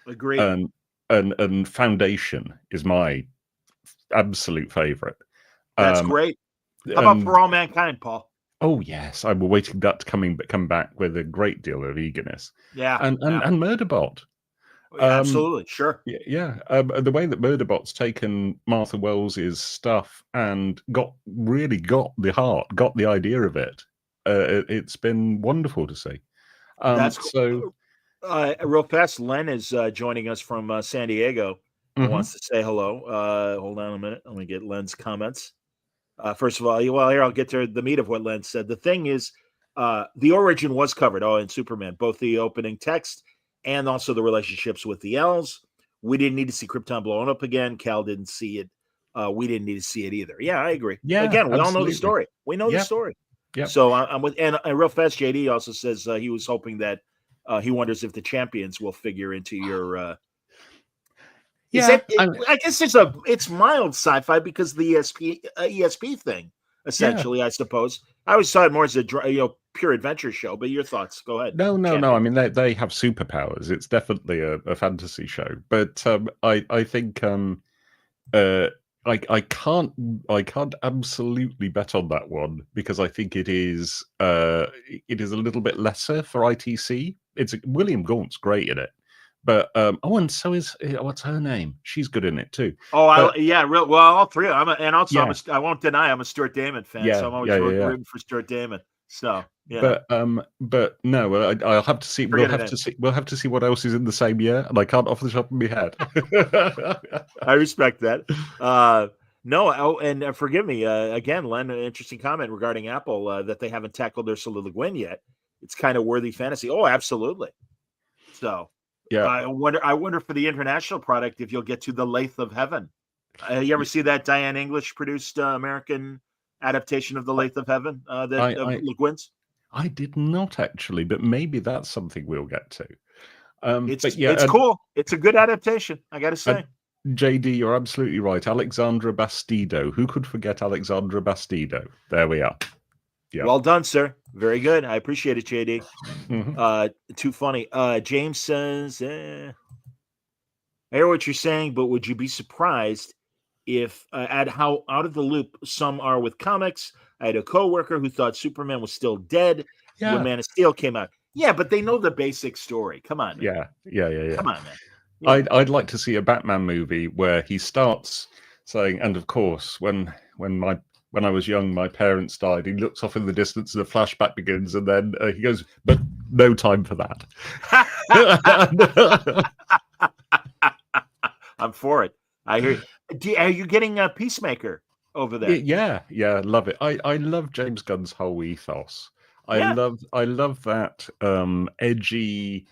Agreed. And Foundation is my absolute favorite. That's great. How about For All Mankind, Paul? Oh yes, I was waiting that to come back with a great deal of eagerness. Yeah, and Murderbot. Absolutely, sure. Yeah. The way that Murderbot's taken Martha Wells's stuff and got the heart, got the idea of it. It's been wonderful to see. That's cool. So, real fast, Len is joining us from San Diego. Wants to say hello. Hold on a minute. Let me get Len's comments. First of all, here I'll get to the meat of what Len said. The thing is, the origin was covered. In Superman, both the opening text and also the relationships with the elves. We didn't need to see Krypton blowing up again. Cal didn't see it. We didn't need to see it either. Yeah, I agree. Yeah, again, we absolutely. all know the story. We know the story. Yeah. So I'm with, and real fast, JD also says he was hoping that he wonders if the champions will figure into your. I guess it's mild sci-fi because the ESP thing, essentially. I suppose I always saw it more as a pure adventure show. But your thoughts? Go ahead. No. I mean, they have superpowers. It's definitely a fantasy show. But I think I I can't absolutely bet on that one because I think it is a little bit lesser for ITC. William Gaunt's great in it, but and so is what's her name? She's good in it too. Oh, But, well, all three. Yeah. I won't deny I'm a Stuart Damon fan, so I'm always rooting for Stuart Damon. So, but no, I'll have to see. We'll Forget have it. to see. We'll have to see what else is in the same year, and I can't off the top of my head. I respect that. No, and forgive me again, Len. An interesting comment regarding Apple that they haven't tackled Ursula Le Guin yet. It's kind of worthy fantasy. Oh, absolutely. So, Yeah. I wonder for the international product if you'll get to The Lathe of Heaven. You ever see that Diane English produced American adaptation of The Lathe of Heaven? Of Le Guin's? I did not actually, but maybe that's something we'll get to. It's cool. It's a good adaptation, I got to say. JD, you're absolutely right. Alexandra Bastido. Who could forget Alexandra Bastido? There we are. Yeah. Well done, sir. Very good. I appreciate it, JD. Mm-hmm. Too funny. James says, I hear what you're saying, but would you be surprised if at how out of the loop some are with comics? I had a coworker who thought Superman was still dead when Man of Steel came out. Yeah, but they know the basic story. Come on, man. Yeah. Come on, man. Yeah. I'd like to see a Batman movie where he starts saying, and of course, when I was young, my parents died. He looks off in the distance, and the flashback begins, and then he goes, "But no time for that." I'm for it. I hear. Are you getting a Peacemaker over there? Yeah, love it. I love James Gunn's whole ethos. I love that edgy,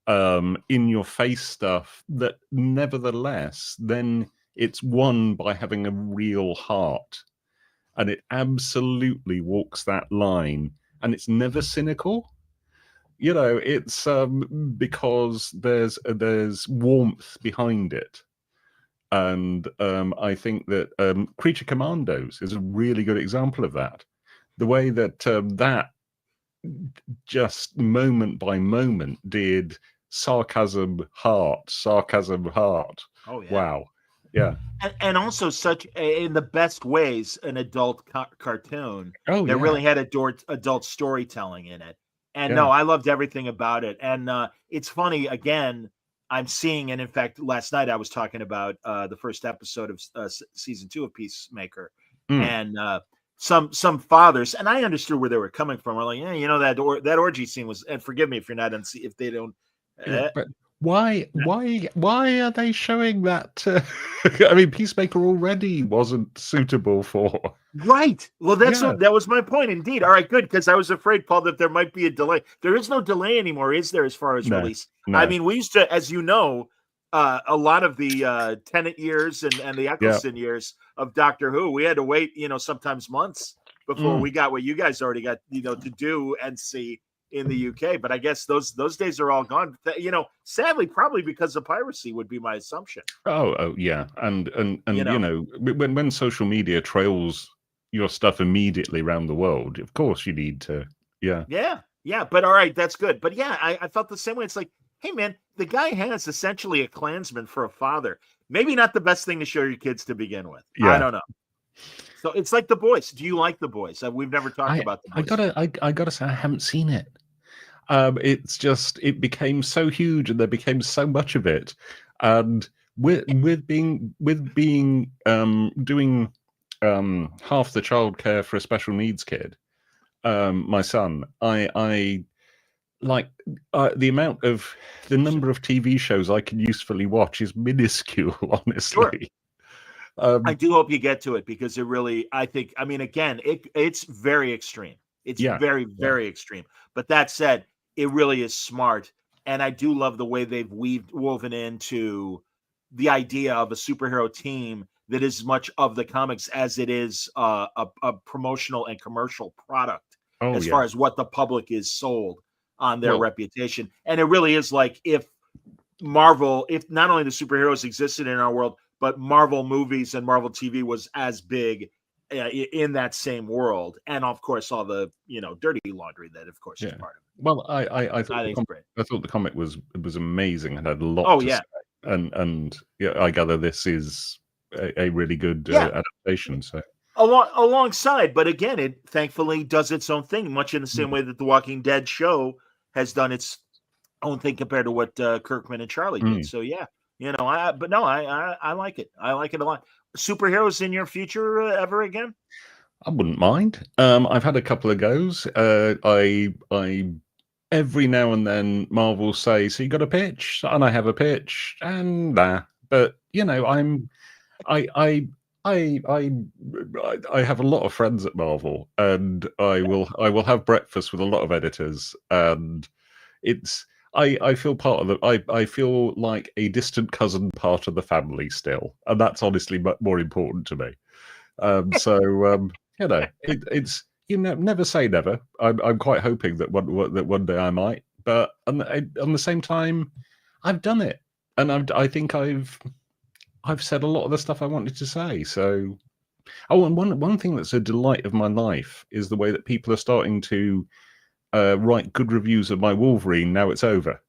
in your face stuff that nevertheless then it's won by having a real heart, and it absolutely walks that line, and it's never cynical. It's because there's warmth behind it. And I think that Creature Commandos is a really good example of that. The way that that just moment by moment did sarcasm heart. Oh yeah. Wow. Yeah. And also such in the best ways an adult cartoon that really had adult storytelling in it. And no, I loved everything about it. And it's funny, again, I'm seeing, and in fact, last night I was talking about the first episode of season 2 of Peacemaker, and some fathers, and I understood where they were coming from. Were like, that orgy scene was, and forgive me if you're not if they don't. But why are they showing that? I mean, Peacemaker already wasn't suitable for. Right. Well, that was my point. Indeed. All right, good, because I was afraid, Paul, that there might be a delay. There is no delay anymore, is there, as far as release? No. I mean, we used to, as you know, a lot of the Tennant years and the Eccleston years of Doctor Who, we had to wait, sometimes months before we got what you guys already got, to do and see in the UK. But I guess those days are all gone. Sadly, probably because of piracy would be my assumption. Oh yeah, and when social media trails your stuff immediately around the world, of course you need to. Yeah. But all right, that's good. But yeah, I felt the same way. It's like, hey man, the guy has essentially a Klansman for a father. Maybe not the best thing to show your kids to begin with. I don't know. So it's like The Boys. Do you like The Boys? We've never talked about The Boys. I gotta say, I haven't seen it. It's just, it became so huge, and there became so much of it, and with doing half the childcare for a special needs kid, my son, I like the number of TV shows I can usefully watch is minuscule, honestly. Sure. I do hope you get to it, because it really, again, it's very extreme. It's very, very extreme. But that said, it really is smart. And I do love the way they've woven into the idea of a superhero team that is as much of the comics as it is a promotional and commercial product, as far as what the public is sold on their reputation. And it really is like if not only the superheroes existed in our world, but Marvel movies and Marvel TV was as big in that same world. And of course, all the, dirty laundry that of course is part of it. Well, I thought the comic was amazing and had a lot to say. And I gather this is a really good adaptation. So alongside, but again, it thankfully does its own thing, much in the same way that the Walking Dead show has done its own thing compared to what Kirkman and Charlie did. So yeah, I like it. I like it a lot. Superheroes in your future ever again? I wouldn't mind. I've had a couple of goes. I every now and then Marvel say, "So you got a pitch?" And I have a pitch, and nah. But I have a lot of friends at Marvel, and I will have breakfast with a lot of editors, and I feel part of the. I feel like a distant cousin, part of the family still, and that's honestly more important to me. It's never say never. I'm quite hoping that one day I might, but on the same time, I've done it, and I think I've said a lot of the stuff I wanted to say. So, and one thing that's a delight of my life is the way that people are starting to write good reviews of my Wolverine. Now it's over,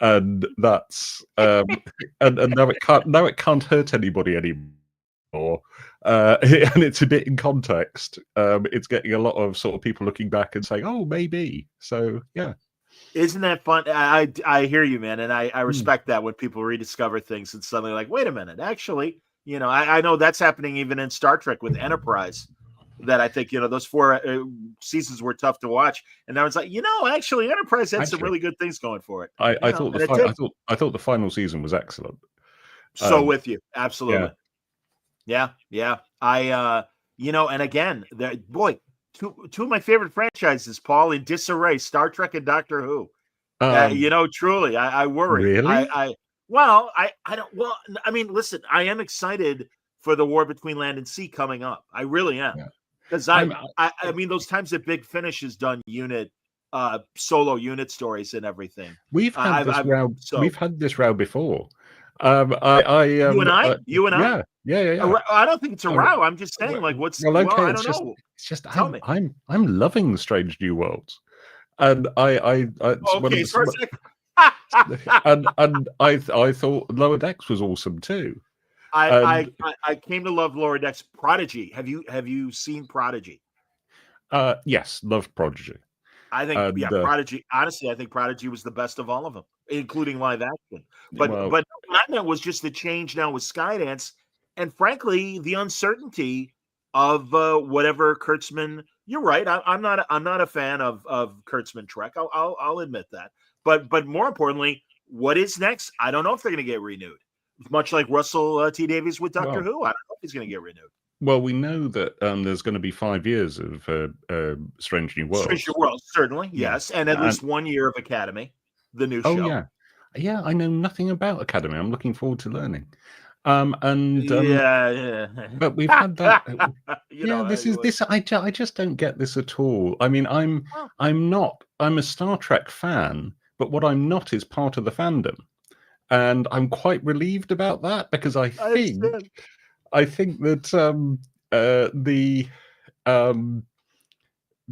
and that's and now it can't hurt anybody anymore. And it's a bit in context. It's getting a lot of sort of people looking back and saying, "Oh, maybe." So yeah. Isn't that fun? I hear you, man, and I respect that when people rediscover things and suddenly like, wait a minute, actually, I know that's happening even in Star Trek with Enterprise. That I think those 4 seasons were tough to watch, and now it's like actually Enterprise had some really good things going for it. I thought the final season was excellent. So with you, absolutely. Yeah. I and again, two of my favorite franchises, Paul, in disarray: Star Trek and Doctor Who. Truly, I worry. Really? I don't. Well, I mean, listen, I am excited for the war between land and sea coming up. I really am. Because I mean, those times that Big Finish has done solo unit stories and everything. We've had this row. We've had this row before. You and I. Yeah. I don't think it's a row. I'm just saying, like, what's? Well, okay, I don't know. It's just I'm loving Strange New Worlds, and I thought Lower Decks was awesome too. I came to love Lower Decks. Prodigy. Have you seen Prodigy? Yes, loved Prodigy. I think Prodigy. Honestly, I think Prodigy was the best of all of them, including live action. But what I meant was just the change now with Skydance, and frankly, the uncertainty of whatever Kurtzman. You're right. I'm not a fan of Kurtzman Trek. I'll admit that. But more importantly, what is next? I don't know if they're going to get renewed. Much like Russell T. Davies with Doctor Who, I don't know if he's going to get renewed. Well, we know that there's going to be 5 years of Strange New Worlds. Strange New Worlds, certainly, yes, and at least 1 year of Academy, the new show. Oh yeah. I know nothing about Academy. I'm looking forward to learning. But we've had that. I just don't get this at all. I mean, I'm a Star Trek fan, but what I'm not is part of the fandom. And I'm quite relieved about that because I think that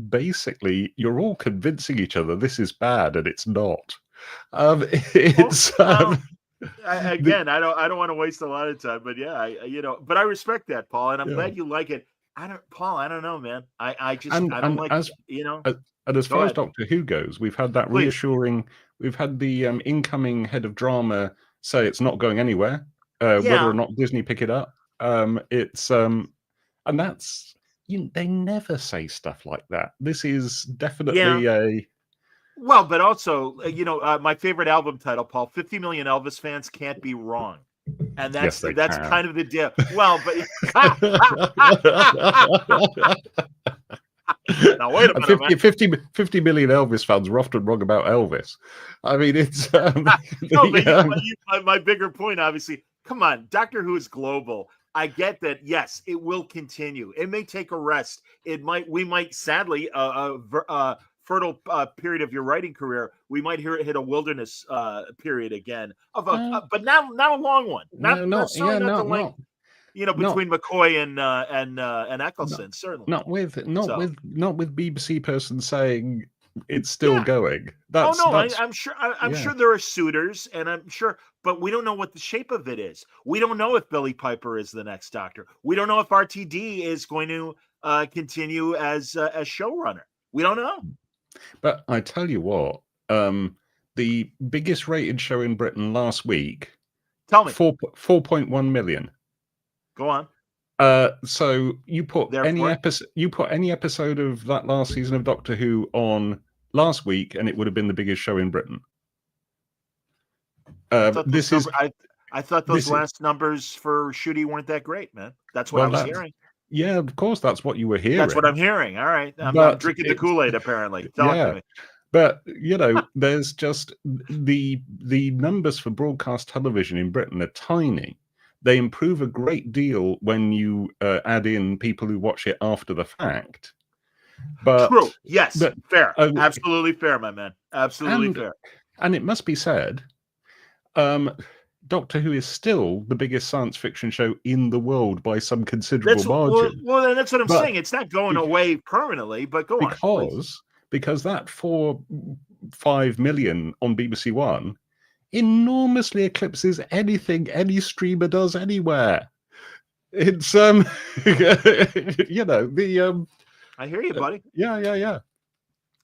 basically you're all convincing each other this is bad and it's not. Again, I don't want to waste a lot of time, but but I respect that, Paul, and I'm glad you like it. I don't know, man. I don't like it. And as far as Doctor Who goes, we've had that reassuring. We've had the incoming head of drama say it's not going anywhere, whether or not Disney pick it up. It's and that's they never say stuff like that. This is definitely a. Well, but also, my favorite album title, Paul, 50 million Elvis fans can't be wrong. And that's kind of the deal. Well, but now wait a minute. 50 million Elvis fans are often wrong about Elvis. I mean, it's my bigger point, obviously. Come on, Doctor Who is global. I get that. Yes, it will continue. It may take a rest. We might sadly fertile period of your writing career, we might hit a wilderness period again but not a long one. Between McCoy and Eccleston, certainly. Not with BBC person saying it's still going. That's I'm sure. I'm yeah. sure there are suitors, and I'm sure, but we don't know what the shape of it is. We don't know if Billy Piper is the next Doctor. We don't know if RTD is going to continue as showrunner. We don't know. But I tell you what, the biggest rated show in Britain last week, Tell me. 4.1 million. Go on. So you put any episode of that last season of Doctor Who on last week, and it would have been the biggest show in Britain. I thought those last numbers for Shooty weren't that great, man. That's what I was hearing. Yeah, of course, that's what you were hearing. That's what I'm hearing. All right, I'm drinking the Kool-Aid apparently. Talk to me. But there's just the numbers for broadcast television in Britain are tiny. They improve a great deal when you add in people who watch it after the fact. But true, yes, fair, absolutely fair, my man, absolutely fair. And it must be said, Doctor Who is still the biggest science fiction show in the world by some considerable margin. Well, that's what I'm saying. It's not going away permanently, but go on. Because that 4-5 million on BBC One enormously eclipses anything any streamer does anywhere. It's I hear you, buddy. Yeah.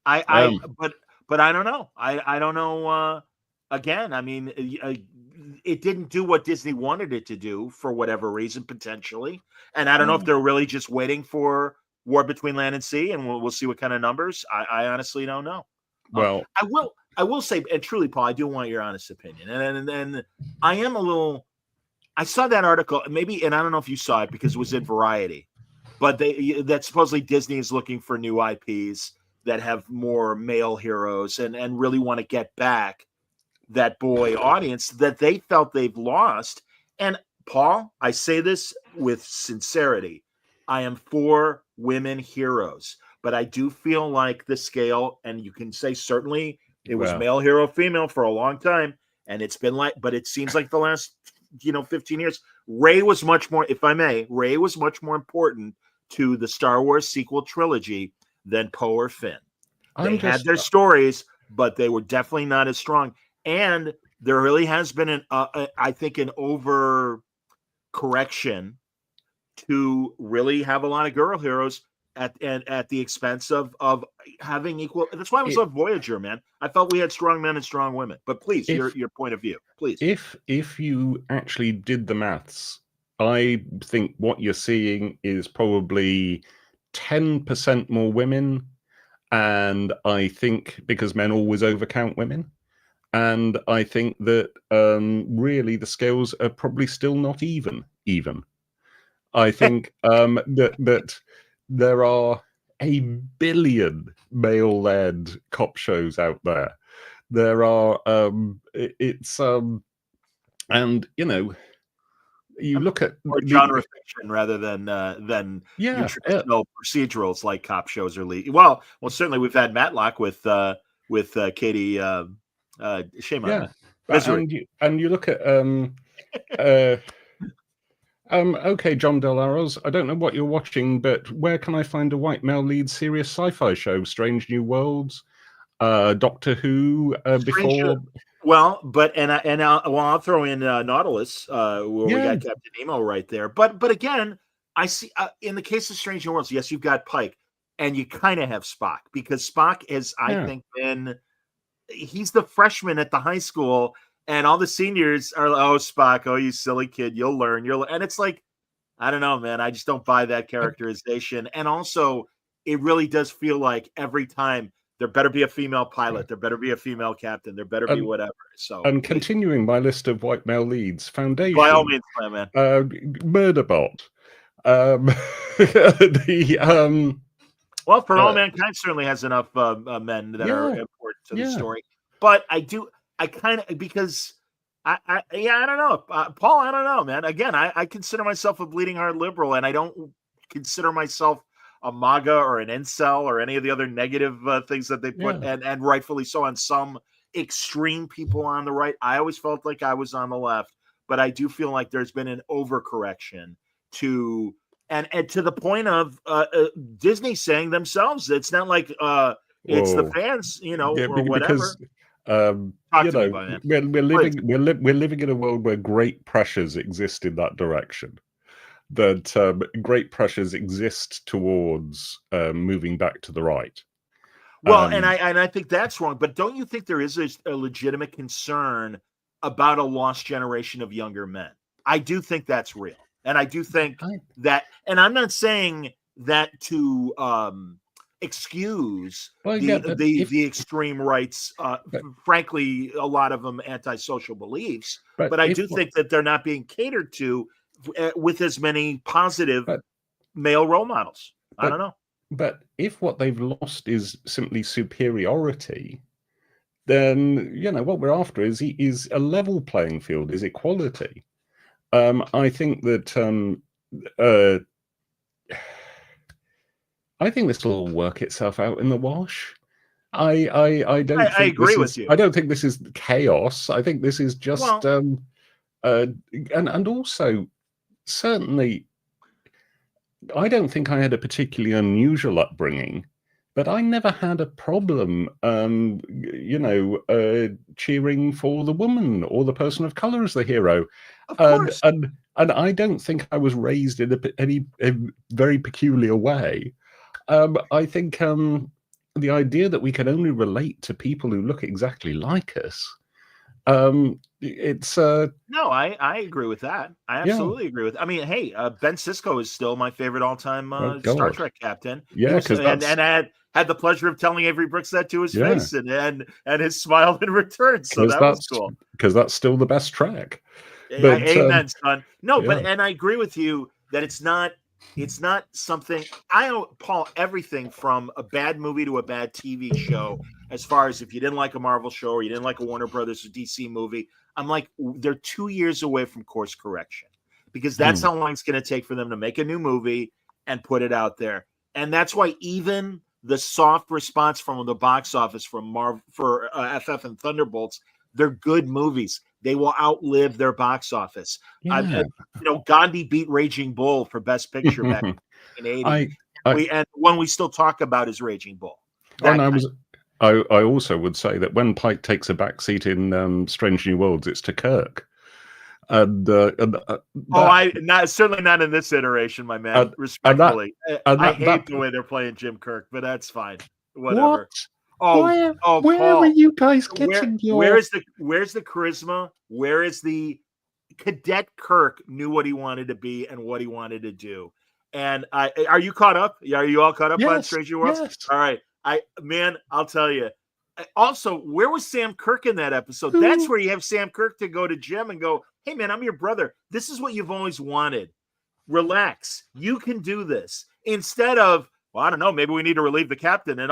But I don't know. I don't know. Again, I mean, it didn't do what Disney wanted it to do for whatever reason, potentially. And I don't know if they're really just waiting for War Between Land and Sea, and we'll see what kind of numbers. I honestly don't know. Well, I will say, and truly, Paul, I do want your honest opinion. And I am a little. I saw that article, maybe, and I don't know if you saw it because it was in Variety, but that supposedly Disney is looking for new IPs that have more male heroes and really want to get back that boy audience that they felt they've lost. And Paul, I say this with sincerity. I am for women heroes, but I do feel like the scale, and you can say certainly it was male hero, female for a long time, and it's been like, but it seems like the last 15 years, Rey was much more, if I may, Rey was much more important to the Star Wars sequel trilogy than Poe or Finn. They had their stories, but they were definitely not as strong. And there really has been I think an over correction to really have a lot of girl heroes at the expense of having equal. That's why I was on Voyager, man. I felt we had strong men and strong women. But please, your point of view, please. If you actually did the maths, I think what you're seeing is probably 10% more women, and I think because men always overcount women. And I think that really the scales are probably still not even. I think that there are a billion male-led cop shows out there. There are and you look at or genre fiction rather than your traditional procedurals like cop shows or lead. Well, certainly we've had Matlock with Katie. Shame on that. And you look at okay, John Del Arroz, I don't know what you're watching, but where can I find a white male lead serious sci-fi show? Strange New Worlds, Doctor Who, before. Well, but I'll throw in Nautilus, where we got Captain Nemo right there. But again, I see in the case of Strange New Worlds, yes, you've got Pike, and you kind of have Spock because Spock is, I think, been. He's the freshman at the high school, and all the seniors are, oh, Spock, oh, you silly kid, you'll learn. And it's like, I don't know, man. I just don't buy that characterization. And also, it really does feel like every time there better be a female pilot, there better be a female captain, there better be whatever. So, and continuing my list of white male leads, Foundation, by all means, my man, Murderbot, Well, For All Mankind certainly has enough men that are important to the story. But I kind of, because I don't know. Paul, I don't know, man. Again, I consider myself a bleeding heart liberal, and I don't consider myself a MAGA or an incel or any of the other negative things that they put, and rightfully so, on some extreme people on the right. I always felt like I was on the left, but I do feel like there's been an overcorrection to... And to the point of Disney saying themselves, it's not like It's the Whoa. fans, Yeah, or because whatever. Talk you to me know about that. we're Please. we're living in a world where great pressures exist in that direction. That great pressures exist towards moving back to the right. Well, and And I think that's wrong. But don't you think there is a legitimate concern about a lost generation of younger men? I do think that's real, and I do think I, that. And I'm not saying that to excuse well, yeah, the but the if the extreme rights. but Frankly, a lot of them antisocial beliefs. but But I if do think that they're not being catered to with as many positive but male role models. I but don't know. but if what they've lost is simply superiority, then what we're after is a level playing field, is equality. I think that uh, I think this will all work itself out in the wash. I don't I think agree this with is you. I don't think this is chaos. I think this is just Well, and also certainly I don't think I had a particularly unusual upbringing, but I never had a problem, cheering for the woman or the person of color as the hero, of and course. and and I don't think I was raised in any very peculiar way. I think the idea that we can only relate to people who look exactly like us, it's No, I agree with that. I yeah, absolutely agree with. I mean, hey, Ben Sisko is still my favorite all-time oh Star God, Trek captain. He yeah, was, because and I had the pleasure of telling Avery Brooks that to his yeah, face, and his smile in return. So because that was that's cool. because that's still the best track. But Amen, son. No, yeah, and I agree with you that it's not something. I owe Paul everything from a bad movie to a bad TV show. As far as if you didn't like a Marvel show or you didn't like a Warner Brothers or DC movie, I'm like, they're 2 years away from course correction because that's hmm, how long it's going to take for them to make a new movie and put it out there. And that's why even the soft response from the box office from Marvel for FF and Thunderbolts, they're good movies. They will outlive their box office. yeah. Gandhi beat Raging Bull for Best Picture back in 1980. I I And one we still talk about is Raging Bull. and That I kind. was I also would say that when Pike takes a back seat in Strange New Worlds, it's to Kirk, and Oh, that certainly not in this iteration, my man. and, and that Respectfully, and I that hate the way they're playing Jim Kirk, but that's fine. what? Whatever. Oh, Where oh, where are Paul, you guys where getting where your? is the charisma? Where is the Cadet Kirk knew what he wanted to be and what he wanted to do. And are you caught up? Are you all caught up on Yes, Strange New Worlds? yes. All right. I'll tell you. Also, where was Sam Kirk in that episode? That's Who? where you have Sam Kirk to go to Jim and go, "Hey man, I'm your brother. This is what you've always wanted. Relax. You can do this." Instead of, well, I don't know, maybe we need to relieve the captain and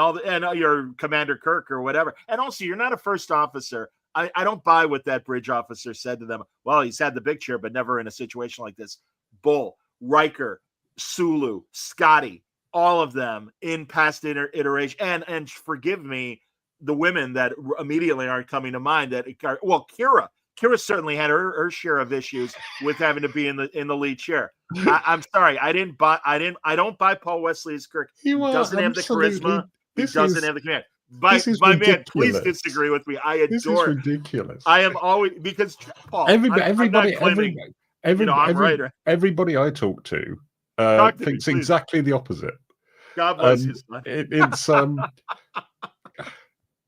your Commander Kirk or whatever. And also, you're not a first officer. I don't buy what that bridge officer said to them. Well, he's had the big chair, but never in a situation like this. Bull, Riker, Sulu, Scotty, all of them in past iteration. And forgive me, the women that immediately aren't coming to mind. Kira. Kira certainly had her share of issues with having to be in the lead chair. I'm sorry, I don't buy Paul Wesley as Kirk. You He are doesn't have the charisma. absolutely. He This doesn't is have the command. this is My man, please ridiculous. disagree with me. I This is adore. ridiculous. I am always because Paul. Everybody, I'm not everybody, claiming. I'm right. everybody I talk to Talk to me, thinks please. exactly the opposite. God bless you, son. It's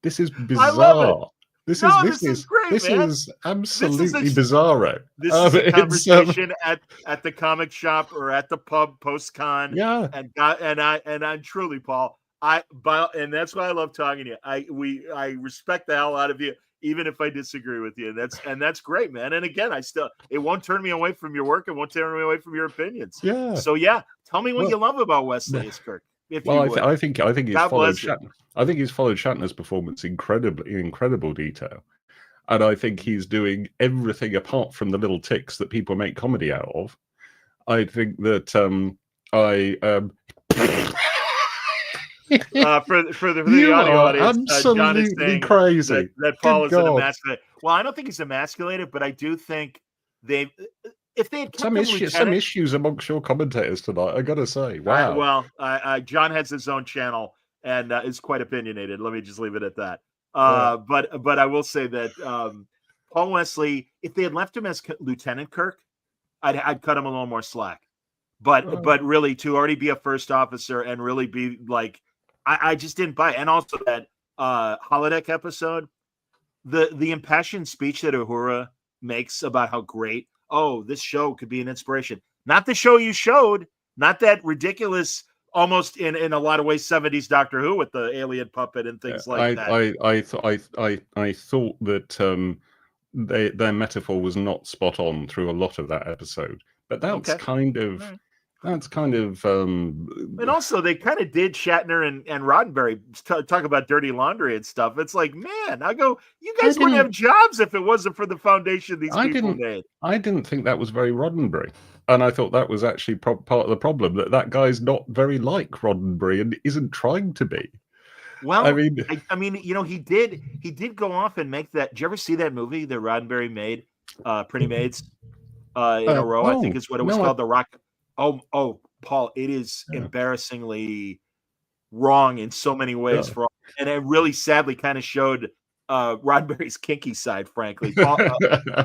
this is I love it. bizarre. This is great, man. is absolutely This bizarro. This is a It's conversation at the comic shop or at the pub post con. yeah. And I'm truly, Paul. And that's why I love talking to you. I respect the hell out of you, even if I disagree with you. And that's great, man. And again, it won't turn me away from your work. It won't turn me away from your opinions. Yeah. So tell me what you love about Wesley as Kirk. If you would. I think he's God followed bless you. I think he's followed Shatner's performance in incredible detail. And I think he's doing everything apart from the little ticks that people make comedy out of. I think that for the you audio are audience, John is absolutely saying crazy. that Paul Good is an God. emasculated. Well, I don't think he's emasculated, but I do think if they had kept Some him issues amongst your commentators tonight, I gotta say. Wow. John has his own channel, and is quite opinionated. Let me just leave it at that. But I will say that Paul Wesley, if they had left him as Lieutenant Kirk, I'd cut him a little more slack. But really, to already be a first officer and really be like, I just didn't buy it. And also that holodeck episode, the impassioned speech that Uhura makes about how great, this show could be an inspiration. Not the show you showed, not that ridiculous, almost in a lot of ways 70s Doctor Who with the alien puppet and things like that. I thought that their metaphor was not spot on through a lot of that episode, but that's kind of. That's kind of, and also they kind of did Shatner and Roddenberry talk about dirty laundry and stuff. It's like, man, you guys wouldn't have jobs if it wasn't for the foundation these people made. I didn't think that was very Roddenberry, and I thought that was actually part of the problem, that guy's not very like Roddenberry and isn't trying to be. Well, I mean, he did go off and make that. Did you ever see that movie that Roddenberry made, Pretty Maids, in a row? I think is what it was called, The Rock. Oh, Paul, it is embarrassingly wrong in so many ways. And it really sadly kind of showed Roddenberry's kinky side, frankly. Rock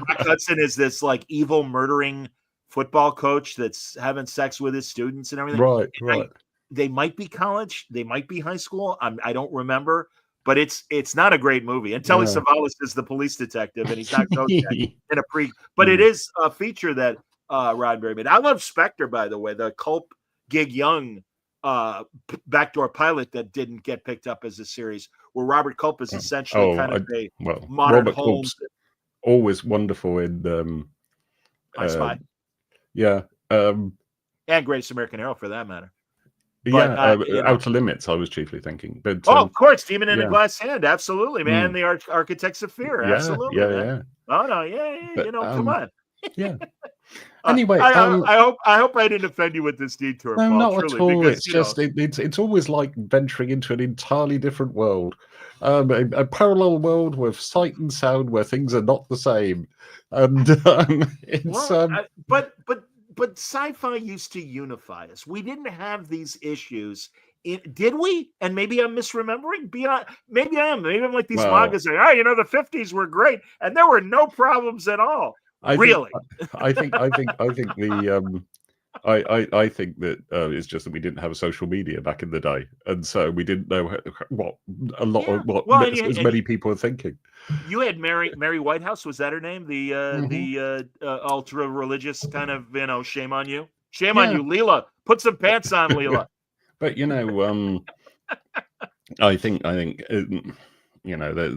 Hudson is this like evil murdering football coach that's having sex with his students and everything. Right. They might be college, they might be high school. I don't remember, but it's not a great movie. And Telly Savalas is the police detective, and he's not Kojak in a pre. But it is a feature that Roddenberry made. I love Spectre, by the way, the Culp Gig Young backdoor pilot that didn't get picked up as a series, where Robert Culp is essentially modern Robert Holmes. Culp's always wonderful in I Spy. Yeah. And Greatest American Hero for that matter. Outer Limits, I was chiefly thinking. But of course, Demon in a Glass Hand, absolutely, man. The Architects of Fear, absolutely. Yeah. Oh no, come on. Yeah. Anyway, I hope I didn't offend you with this detour. No, Paul, not truly, at all. because, it's just it's always like venturing into an entirely different world, a parallel world with sight and sound where things are not the same, and but sci-fi used to unify us. We didn't have these issues. Did we? And maybe I'm misremembering. Maybe I am. Maybe I'm like these mangas say, the 50s were great, and there were no problems at all. I think that it's just that we didn't have social media back in the day, and so we didn't know as many people are thinking. You had Mary Whitehouse, was that her name? The ultra religious kind of, shame on you, on you, Leela. Put some pants on, Leela. But I think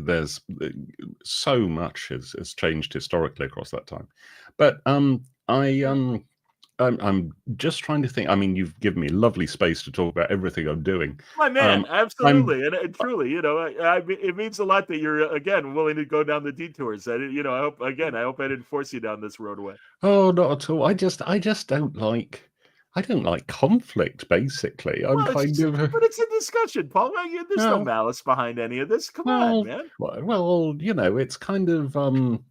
there's so much has changed historically across that time. But I'm just trying to think. I mean, you've given me lovely space to talk about everything I'm doing. My man, absolutely. And truly, it means a lot that you're, again, willing to go down the detours. I hope I didn't force you down this roadway. Oh, not at all. I just don't like conflict, basically. But it's a discussion, Paul. There's no malice behind any of this. Come on, man. Well, it's kind of I'm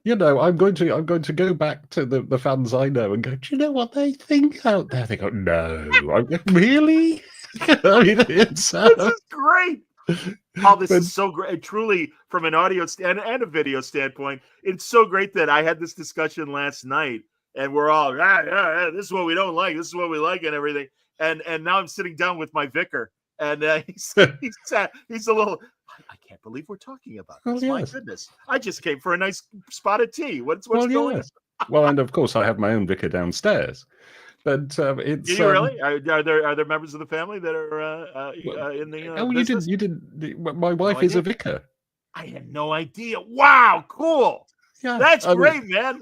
going to go back to the fans I know and go, do you know what they think out there? They go, no. Really? I mean, this is great. Oh, this is so great. Truly, from an audio and a video standpoint, it's so great that I had this discussion last night, and we're all, this is what we don't like, this is what we like, and everything. And now I'm sitting down with my vicar, and he's a little. I can't believe we're talking about this. Yes. My goodness. I just came for a nice spot of tea. What's going on? Well, and of course I have my own vicar downstairs. But it's Do you really? Are there members of the family that are in the business? you did my wife is a vicar. I had no idea. Wow, cool. Yeah. That's great, man.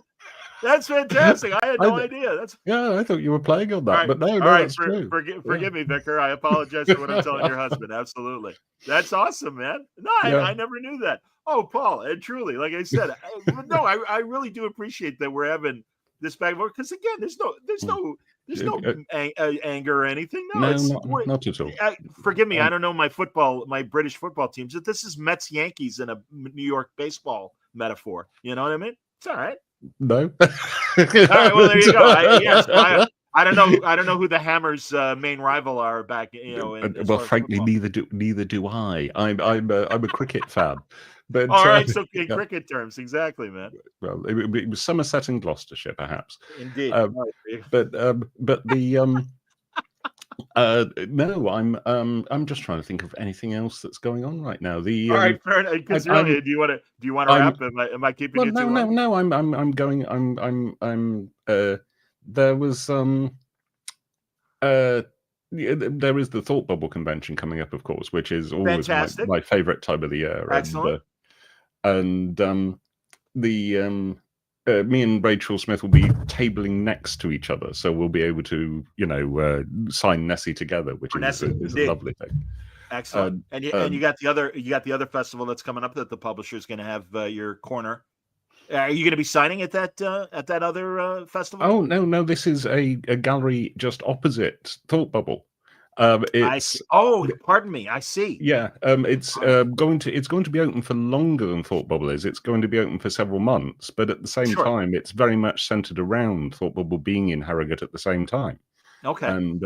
That's fantastic. I had no idea. I thought you were playing on that, right. But no, that's true. Forgive me, Vicar. I apologize for what I'm telling your husband. Absolutely. That's awesome, man. No, I never knew that. Oh, Paul, and truly, like I said, I really do appreciate that we're having this back and forth, because again, there's no anger or anything. No, not at all. Forgive me, I don't know my British football teams. This is Mets Yankees in a New York baseball metaphor. You know what I mean? It's all right. No. All right, well, there you go. I don't know. I don't know who the Hammers' main rival are back. As Well, far as frankly, football. neither do I. I'm a cricket fan, but All right. So in yeah, cricket terms, exactly, man. well, it was Somerset and Gloucestershire, perhaps. Indeed. Um, but the no, I'm just trying to think of anything else that's going on right now. All right, fair enough. Because I'm really, do you want to I'm wrap? Am I keeping well, you too long? no. I'm going. There was there is the Thought Bubble convention coming up, of course, which is always Fantastic. my favorite time of the year. Excellent. And me and Rachel Smith will be tabling next to each other, so we'll be able to, sign Nessie together, which is a lovely thing. Excellent. And you got the other festival that's coming up that the publisher is going to have your corner. Are you going to be signing at that other festival? Oh no! This is a gallery just opposite Thought Bubble. It's pardon me. I see. Yeah, it's going to be open for longer than Thought Bubble is. It's going to be open for several months, but at the same time, it's very much centered around Thought Bubble being in Harrogate at the same time. Okay. And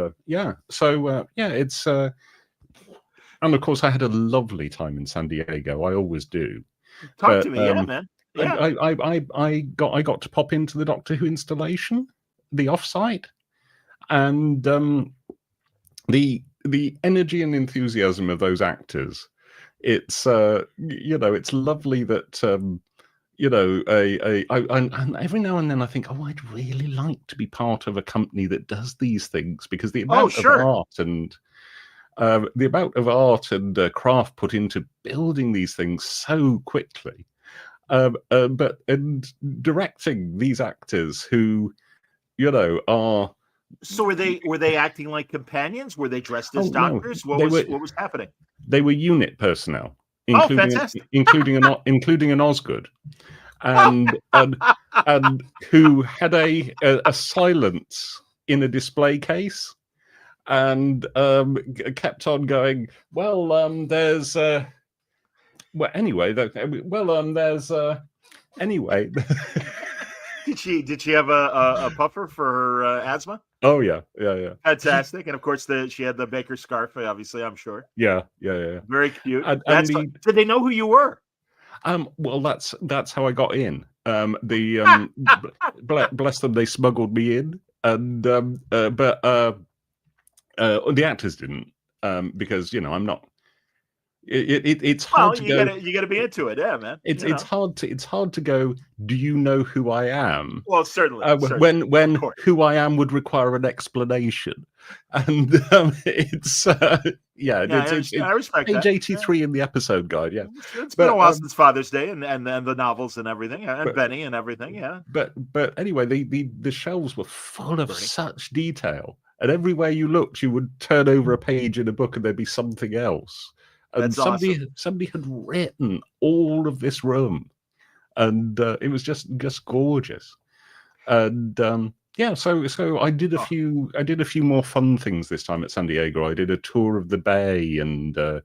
it's and of course I had a lovely time in San Diego. I always do. Talk to me, man. Yeah. I got to pop into the Doctor Who installation, the offsite, and the energy and enthusiasm of those actors. It's it's lovely that and every now and then I think, I'd really like to be part of a company that does these things, because the amount of art and craft put into building these things so quickly. But directing these actors who, are. So were they acting like companions? Were they dressed as doctors? No. What was happening? They were unit personnel, including an Osgood, and who had a silence in a display case, and kept on going. Well, there's. Well, anyway, there's. Anyway. Did she have a puffer for her asthma? Oh yeah. Fantastic, and of course she had the Baker scarf. Obviously, I'm sure. Yeah. Very cute. Did they know who you were? Well, that's how I got in. Bless them, they smuggled me in, and but the actors didn't, because I'm not. It's hard to go. You gotta be into it, yeah, man. It's hard to go. Do you know who I am? Well, certainly. When who I am would require an explanation, and it's I respect page that. 83 in the episode guide. Yeah, it's been a while since Father's Day and the novels and everything, and Benny and everything. Yeah, but anyway, the shelves were full of such detail, and everywhere you looked, you would turn over a page in a book, and there'd be something else. And somebody had written all of this room, and it was just gorgeous. And so I did a few more fun things this time at San Diego. I did a tour of the bay, and all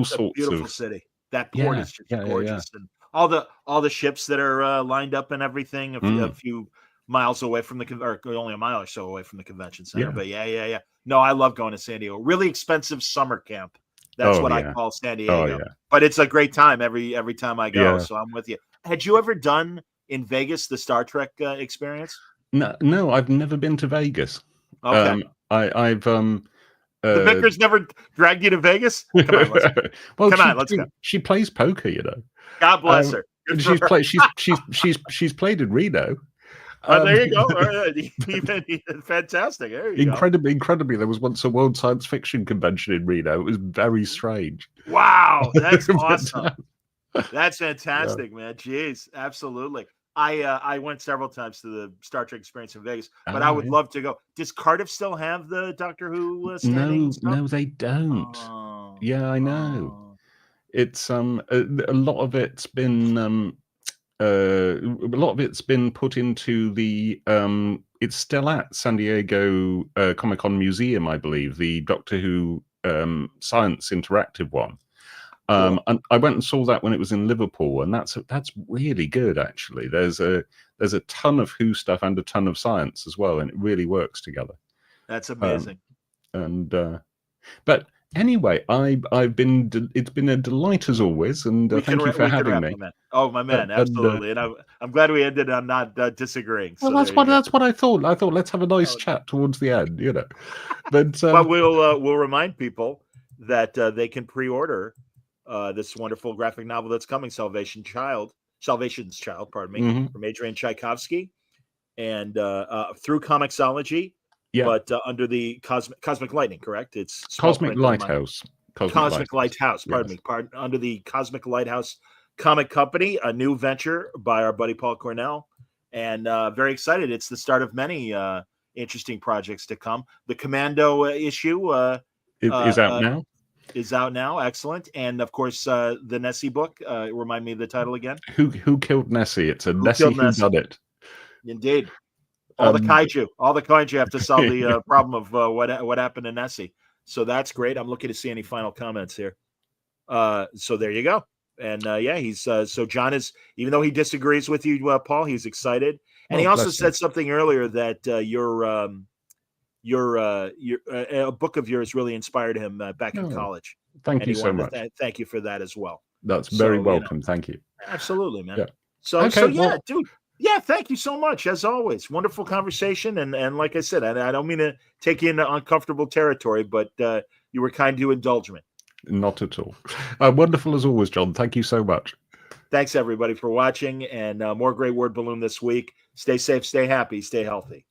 sorts beautiful of city. That port is just gorgeous, and all the ships that are lined up and everything. A few miles away from or only a mile or so away from the convention center. But yeah. No, I love going to San Diego. Really expensive summer camp. That's what I call San Diego. But it's a great time every time I go. So I'm with you. Had you ever done in Vegas the Star Trek experience? No, I've never been to Vegas. Okay. I've the Vickers never dragged you to Vegas? Come on, let's go. She plays poker, God bless her. She's played in Reno. There you go. Fantastic. There you go. Incredibly, there was once a World Science Fiction convention in Reno. It was very strange. Wow, that's awesome. That's fantastic, man. Jeez, absolutely. I went several times to the Star Trek experience in Vegas, but I would love to go. Does Cardiff still have the Doctor Who standing stuff? No, they don't. Yeah, I know. It's a lot of it's been. A lot of it's been put into the it's still at San Diego Comic-Con Museum, I believe, the Doctor Who Science Interactive one. Cool. And I went and saw that when it was in Liverpool, and that's really good actually. There's a ton of Who stuff and a ton of science as well, and it really works together. That's amazing. But anyway, it's been a delight as always, and thank you for having me. Oh, my man, absolutely. And I'm glad we ended on not disagreeing. Well, so that's what I thought. I thought let's have a nice chat towards the end, you know. But but we'll remind people that they can pre-order this wonderful graphic novel that's coming, Salvation's Child, pardon me, from Adrian Tchaikovsky, and through Comixology. Yeah. But under the Cosmic Lightning, correct? It's Cosmic Lighthouse. Cosmic Lighthouse, pardon me. Under the Cosmic Lighthouse Comic Company, a new venture by our buddy Paul Cornell. And very excited. It's the start of many interesting projects to come. The Commando issue is out now. Is out now. Excellent. And of course, the Nessie book. Remind me of the title again. Who killed Nessie? It's a Nessie who done it. Indeed. All the kaiju have to solve the problem of what happened to Nessie. So that's great. I'm looking to see any final comments here. So there you go. And he's so John is, even though he disagrees with you, Paul, he's excited. And he also said something earlier that a book of yours really inspired him back in college. Thank you so much. Thank you for that as well. That's very welcome. Thank you. Absolutely, man. Yeah. Dude. Yeah, thank you so much, as always. Wonderful conversation. And like I said, I don't mean to take you into uncomfortable territory, but you were kind to indulge me. Not at all. Wonderful as always, John. Thank you so much. Thanks, everybody, for watching. And more Great Word Balloon this week. Stay safe, stay happy, stay healthy.